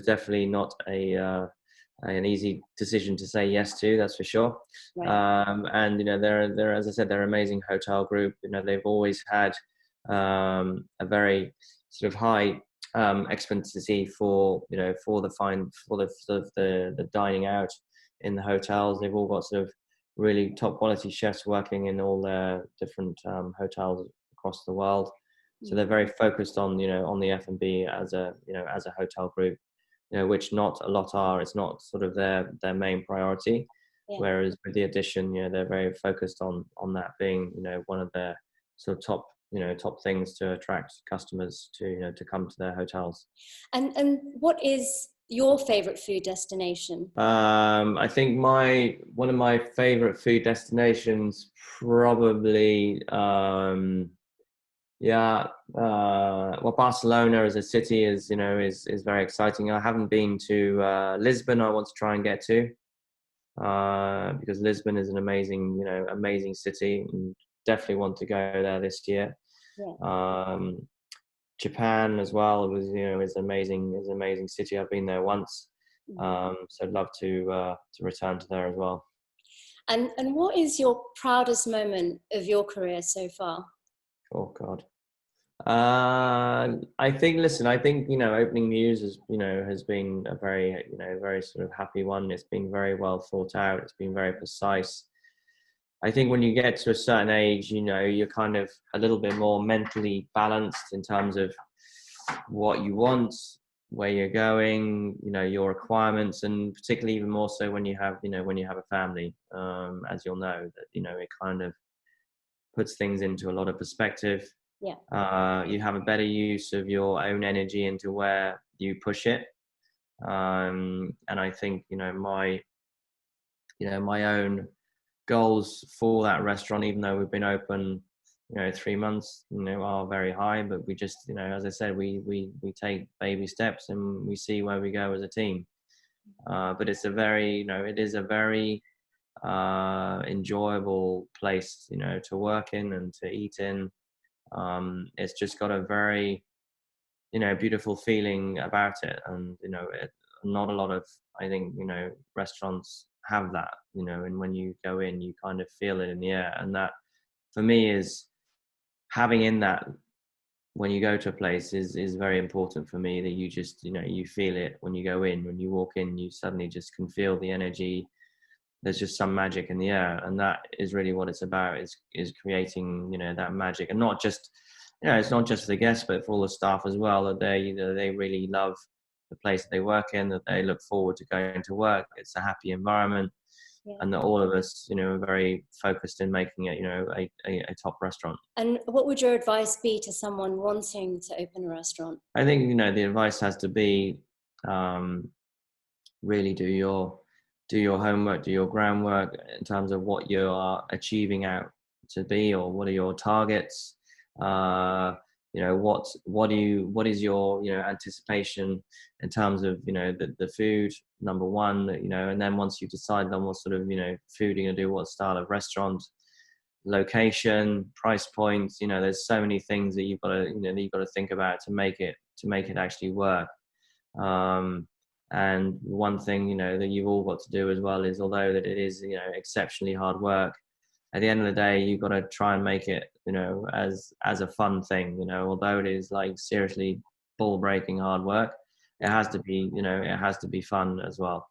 definitely not an easy decision to say yes to, that's for sure. Right. And they're, as I said, they're an amazing hotel group. They've always had a very sort of high expenditure for the dining out in the hotels. They've all got sort of really top quality chefs working in all their different hotels across the world. So they're very focused on on the F&B as a hotel group, which not a lot are. It's not sort of their main priority. Yeah. Whereas with the Edition, they're very focused on that being one of their sort of top things to attract customers to come to their hotels. And what is your favorite food destination? I think one of my favorite food destinations probably Barcelona as a city is very exciting. I haven't been to Lisbon. I want to try and get to, because Lisbon is an amazing city, and definitely want to go there this year. Yeah. Japan as well is an amazing city. I've been there once, so I'd love to return to there as well. And what is your proudest moment of your career so far? Oh God. I think opening Muse has been a very very sort of happy one. It's been very well thought out. It's been very precise. I think when you get to a certain age, you're kind of a little bit more mentally balanced in terms of what you want, where you're going, your requirements, and particularly even more so when you have a family, as you'll know, that it kind of puts things into a lot of perspective. Yeah. You have a better use of your own energy into where you push it. And I think, my own goals for that restaurant, even though we've been open, 3 months, are very high, but we just, as I said, we take baby steps and we see where we go as a team. But it's it is a very enjoyable place, to work in and to eat in. It's just got a very, beautiful feeling about it. And, not a lot of, I think, restaurants have that, and when you go in, you kind of feel it in the air. And that, for me, is having in that when you go to a place is very important for me, that you just, you feel it when you go in. When you walk in, you suddenly just can feel the energy. There's just some magic in the air, and that is really what it's about, is creating, that magic. And not just, it's not just for the guests, but for all the staff as well, that they really love the place that they work in, that they look forward to going to work. It's a happy environment. Yeah. and that all of us, are very focused in making it, a top restaurant. And what would your advice be to someone wanting to open a restaurant? I think, the advice has to be, really do your homework, do your groundwork in terms of what you are achieving out to be, or what are your targets. What is your anticipation in terms of the food, number one, and then once you decide on what sort of food you're gonna do, what style of restaurant, location, price points, there's so many things that you've got to think about to make it actually work. And one thing that you've all got to do as well is, although that it is exceptionally hard work, at the end of the day you've got to try and make it as a fun thing. Although it is like seriously ball breaking hard work, it has to be fun as well.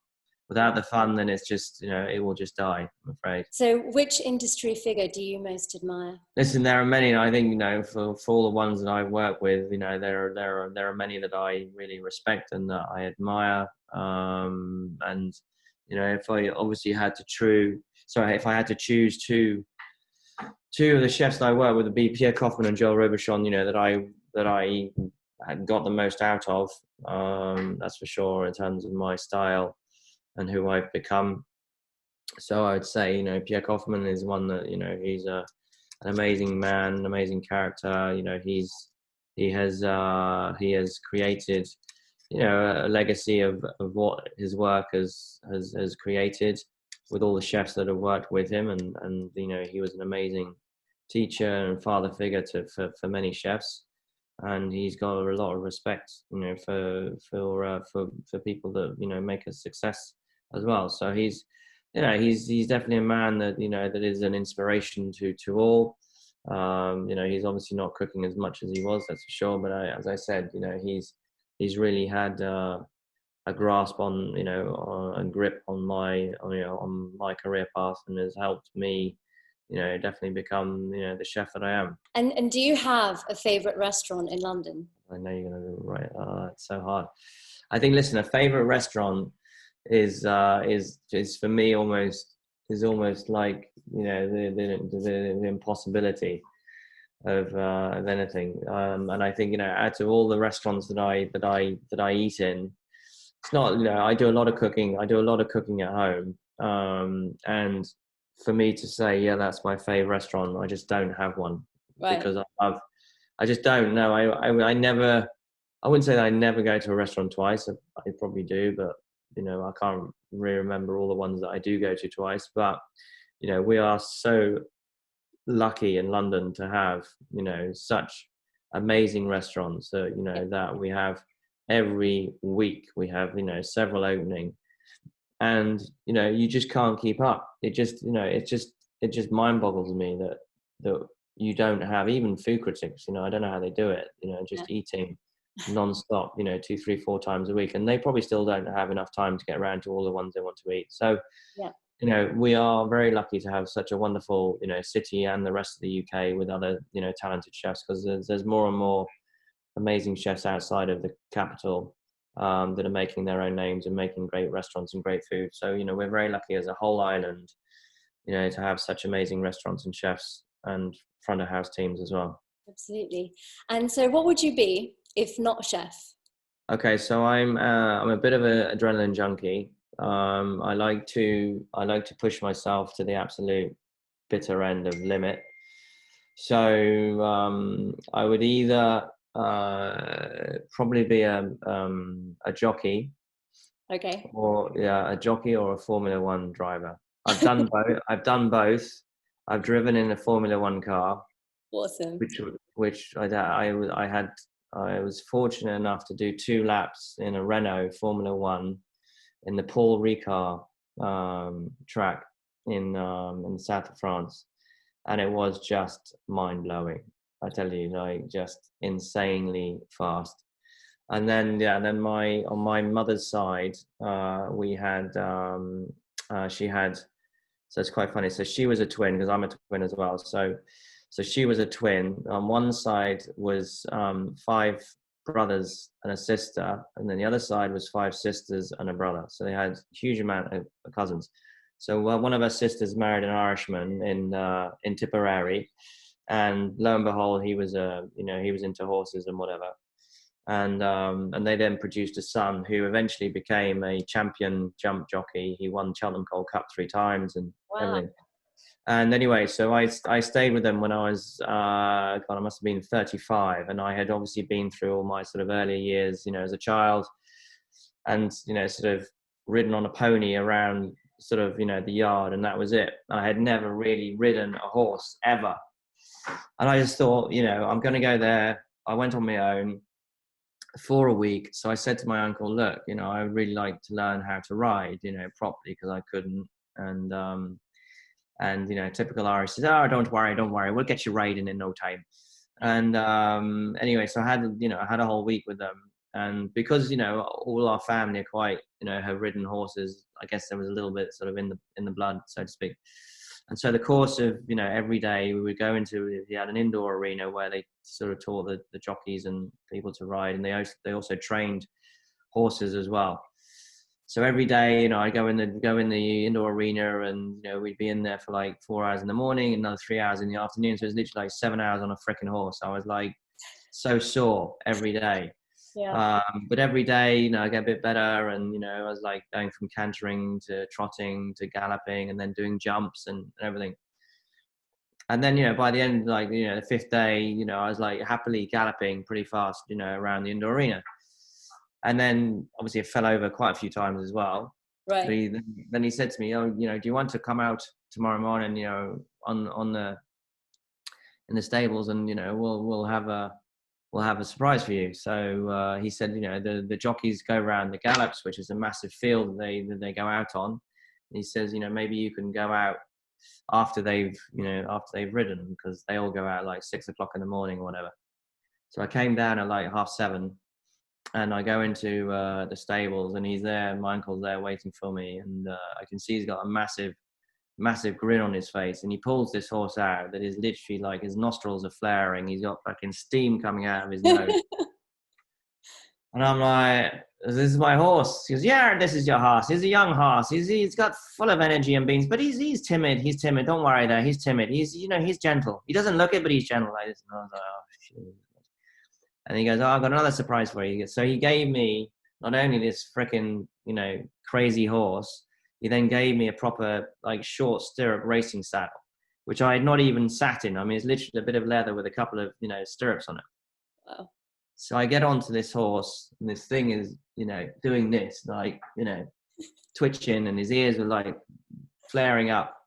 Without the fun, then it's just it will just die, I'm afraid. So which industry figure do you most admire? Listen, there are many. I think for all the ones that I work with, there are many that I really respect and that I admire. And if I obviously had to choose two of the chefs that I work with, would be Pierre Kaufman and Joel Robuchon. That I had got the most out of. That's for sure, in terms of my style and who I've become. So I would say, Pierre Kaufman is one that, he's an amazing man, an amazing character. He has created, a legacy of what his work has created with all the chefs that have worked with him. And he was an amazing teacher and father figure for many chefs. And he's got a lot of respect, for people that, make a success as well. So he's definitely a man that that is an inspiration to all. He's obviously not cooking as much as he was, that's for sure. But as I said, he's really had a grasp on and grip on my career path, and has helped me definitely become the chef that I am. And do you have a favorite restaurant in London? I know you're gonna do it right. It's so hard. I think, listen, a favorite restaurant is for me almost like the impossibility of anything. And I think out of all the restaurants that I eat in, it's not I do a lot of cooking. I do a lot of cooking at home. And for me to say that's my favorite restaurant, I just don't have one. Right. Because I just don't know. I wouldn't say that I never go to a restaurant twice. I probably do, but I can't really remember all the ones that I do go to twice. But we are so lucky in London to have such amazing restaurants that that we have every week. We have several opening, and you just can't keep up. It just it just mind boggles me that you don't have even food critics. I don't know how they do it. Just eating non-stop 2, 3, 4 times a week, and they probably still don't have enough time to get around to all the ones they want to eat. So we are very lucky to have such a wonderful city and the rest of the UK with other talented chefs, because there's more and more amazing chefs outside of the capital that are making their own names and making great restaurants and great food. So we're very lucky as a whole island to have such amazing restaurants and chefs and front of house teams as well. Absolutely. And so what would you be if not a chef? Okay, so I'm a bit of an adrenaline junkie. I like to push myself to the absolute bitter end of limit. So I would either probably be a jockey. Okay. Or a jockey or a Formula One driver. I've done both. I've driven in a Formula One car. Awesome. Which I was fortunate enough to do 2 laps in a Renault Formula One in the Paul Ricard track in the south of France, and it was just mind blowing. I tell you, just insanely fast. And then on my mother's side, we had she had. So it's quite funny. So she was a twin, because I'm a twin as well. So she was a twin. On one side was 5 brothers and a sister, and then the other side was 5 sisters and a brother. So they had a huge amount of cousins. So one of her sisters married an Irishman in Tipperary, and lo and behold, he was he was into horses and whatever. And they then produced a son who eventually became a champion jump jockey. He won Cheltenham Gold Cup 3 times and everything. And anyway, so I stayed with them when I was, I must have been 35. And I had obviously been through all my sort of earlier years, as a child, and, sort of ridden on a pony around sort of, the yard. And that was it. I had never really ridden a horse ever. And I just thought, I'm going to go there. I went on my own for a week. So I said to my uncle, look, I would really like to learn how to ride, properly, because I couldn't. And typical Irish says, oh, don't worry, we'll get you riding in no time. And anyway, so I had a whole week with them. And because, all our family are quite, have ridden horses, I guess there was a little bit sort of in the blood, so to speak. And so the course of, every day we would go into, he had an indoor arena where they sort of taught the jockeys and people to ride. And they also trained horses as well. So every day, I go in the indoor arena, and, we'd be in there for like 4 hours in the morning, another 3 hours in the afternoon. So it was literally like 7 hours on a freaking horse. I was like so sore every day. Yeah. But every day, I get a bit better, and, I was like going from cantering to trotting to galloping, and then doing jumps and everything. And then, by the end, like, the 5th day, I was like happily galloping pretty fast, around the indoor arena. And then obviously I fell over quite a few times as well. Right. Then he said to me, oh, do you want to come out tomorrow morning, in the stables, and, we'll have a surprise for you. So he said, the jockeys go around the gallops, which is a massive field that they go out on. And he says, maybe you can go out after they've ridden, because they all go out like 6 o'clock in the morning or whatever. So I came down at like 7:30. And I go into the stables, and he's there, my uncle's there waiting for me. And I can see he's got a massive, massive grin on his face. And he pulls this horse out that is literally like his nostrils are flaring. He's got fucking steam coming out of his nose. And I'm like, this is my horse. He goes, yeah, this is your horse. He's a young horse. He's got full of energy and beans, but he's timid. He's timid. Don't worry there. He's timid. He's gentle. He doesn't look it, but he's gentle like this. And I was like, oh, shit. And he goes, oh, I've got another surprise for you. So he gave me not only this freaking, crazy horse, he then gave me a proper, like, short stirrup racing saddle, which I had not even sat in. I mean, it's literally a bit of leather with a couple of, stirrups on it. Wow. So I get onto this horse, and this thing is, doing this, like, twitching, and his ears were like flaring up.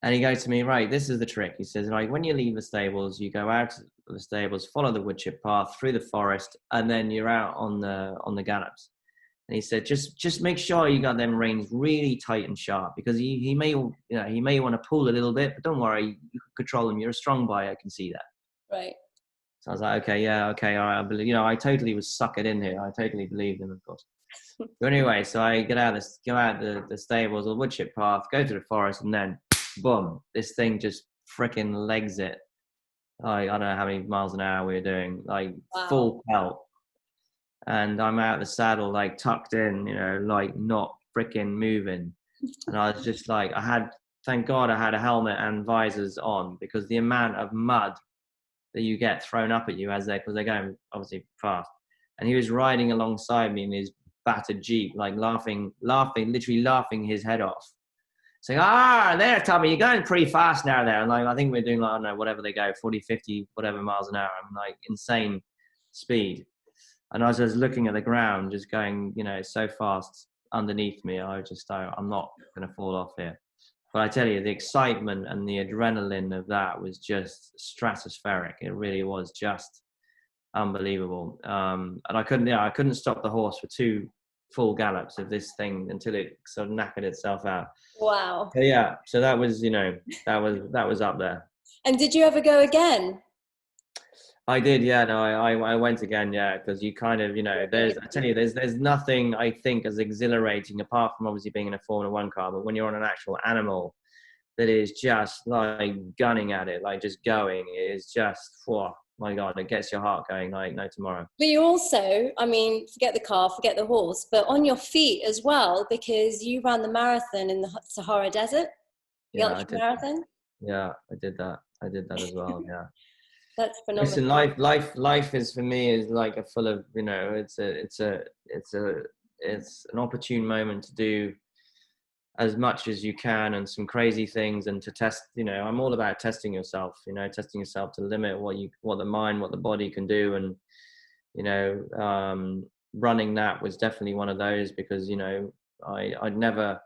And he goes to me, right, this is the trick. He says, like, when you leave the stables, you go out of the stables, follow the wood chip path through the forest, and then you're out on the gallops. And he said, just make sure you got them reins really tight and sharp, because he may want to pull a little bit, but don't worry, you can control them. You're a strong boy, I can see that. Right. So I was like, okay, yeah, okay, all right. I believe, I totally was suckered in here. I totally believed him, of course. But anyway, so I go out the stables or wood chip path, go to the forest, and then boom, this thing just freaking legs it. I don't know how many miles an hour we were doing, like, wow. Full pelt. And I'm out the saddle, like, tucked in, like, not freaking moving. And I was just like, thank God I had a helmet and visors on, because the amount of mud that you get thrown up at you because they're going obviously fast. And he was riding alongside me in his battered Jeep, like laughing, literally laughing his head off. Saying, there, Tommy, you're going pretty fast now there. And like, I think we're doing, like, I don't know, whatever they go, 40, 50, whatever miles an hour. I'm like insane speed. And I was just looking at the ground, just going, so fast underneath me. I was just like, I'm not going to fall off here. But I tell you, the excitement and the adrenaline of that was just stratospheric. It really was just unbelievable. And I couldn't stop the horse for 2 full gallops of this thing until it sort of knackered itself out. Wow. So yeah, so that was, that was up there. And did you ever go again? I did, yeah. No, I went again, yeah, because you kind of, there's nothing I think as exhilarating, apart from obviously being in a Formula 1 car, but when you're on an actual animal that is just like gunning at it, like just going, it is just, my God, it gets your heart going like no tomorrow. But you also, I mean, forget the car, forget the horse, but on your feet as well, because you ran the marathon in the Sahara Desert, the Yeah, I ultra did. marathon. Yeah, I did that. I did that as well. Yeah. That's phenomenal. Listen, life is for me is like a full of, you know, it's an opportune moment to do as much as you can and some crazy things, and to test, you know, I'm all about testing yourself, you know, testing yourself to limit what the mind, what the body can do. And, you know, running that was definitely one of those, because, you know, I had never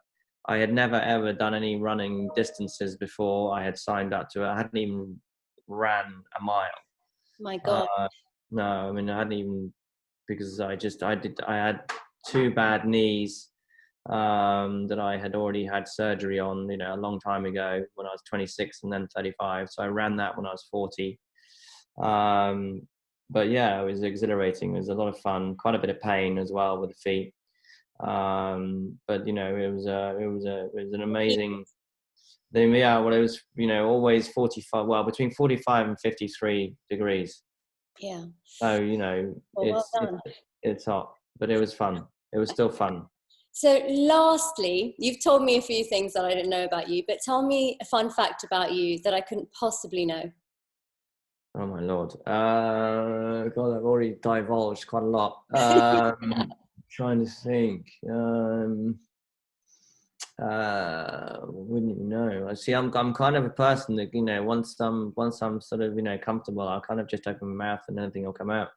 ever done any running distances before I had signed up to it. I hadn't even ran a mile. My God. No, I mean, I hadn't even, because I had two bad knees that I had already had surgery on, you know, a long time ago when I was 26 and then 35. So I ran that when I was 40. But yeah, it was exhilarating. It was a lot of fun, quite a bit of pain as well with the feet. But you know, it was an amazing. Yeah, well, it was, you know, always 45. Well, between 45 and 53 degrees. Yeah. So, you know, Well done. it's hot, but it was fun. It was still fun. So lastly, you've told me a few things that I didn't know about you, but tell me a fun fact about you that I couldn't possibly know. Oh my Lord. God, I've already divulged quite a lot. Trying to think. Wouldn't you know? I see. I'm kind of a person that, you know, once I'm sort of, you know, comfortable, I'll kind of just open my mouth and anything will come out.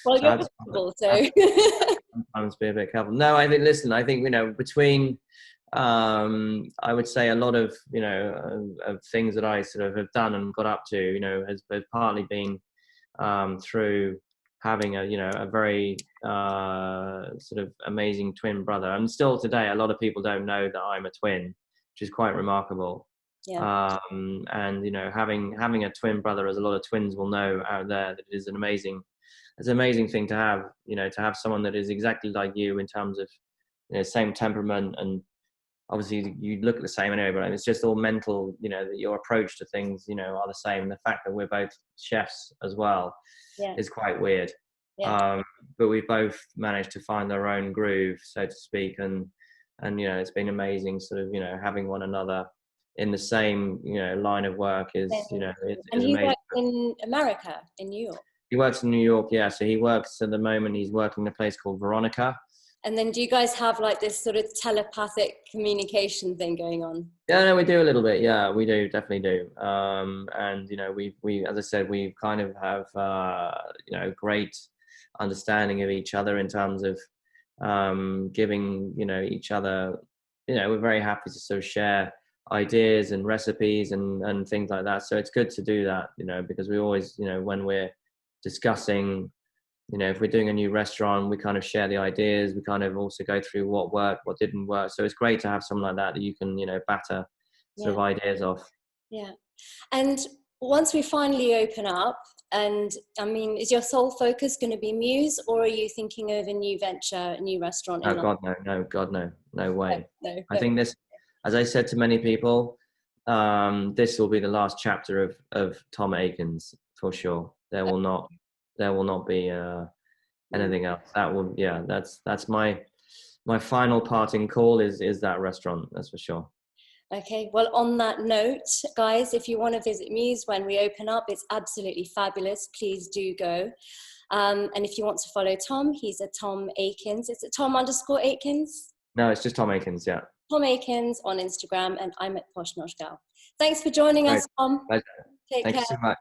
Well, So you're comfortable, so. sometimes be a bit careful. No, I think, listen, I think, you know, between, I would say a lot of, you know, of things that I sort of have done and got up to, you know, has partly been through having a very sort of amazing twin brother. And still today, a lot of people don't know that I'm a twin, which is quite remarkable. Yeah. And, you know, having a twin brother, as a lot of twins will know out there, that is an amazing thing to have, you know, to have someone that is exactly like you in terms of, you know, same temperament, and obviously you look the same anyway, but it's just all mental, you know, that your approach to things, you know, are the same. The fact that we're both chefs as well is quite weird. Yeah. But we've both managed to find our own groove, so to speak. And, you know, it's been amazing sort of, you know, having one another in the same, you know, line of work is, you know, is And he amazing. works in America, in New York. He works in New York, yeah. So he works at the moment, he's working in a place called Veronica. And then do you guys have like this sort of telepathic communication thing going on? Yeah, no, we do a little bit. Yeah, we do, definitely do. And, you know, we, as I said, we kind of have, you know, great understanding of each other in terms of giving, you know, each other, you know, we're very happy to sort of share ideas and recipes and things like that. So it's good to do that, you know, because we always, you know, when we're discussing, you know, if we're doing a new restaurant, we kind of share the ideas. We kind of also go through what worked, what didn't work. So it's great to have someone like that you can, you know, batter sort of ideas off. Yeah. And once we finally open up, and I mean, is your sole focus going to be Muse, or are you thinking of a new venture, a new restaurant? Oh God, no way. No. I think this, as I said to many people, this will be the last chapter of Tom Aikens for sure. There will not be anything else. That will, yeah, that's my final parting call is that restaurant. That's for sure. Okay, well, on that note, guys, if you want to visit Muse when we open up, it's absolutely fabulous. Please do go. And if you want to follow Tom, he's at Tom Aikens. It's at Tom_Aikens? No, it's just Tom Aikens, yeah. Tom Aikens on Instagram, and I'm at Posh Nosh Gal. Thanks for joining us, Tom. Pleasure. Take care. Thank you so much.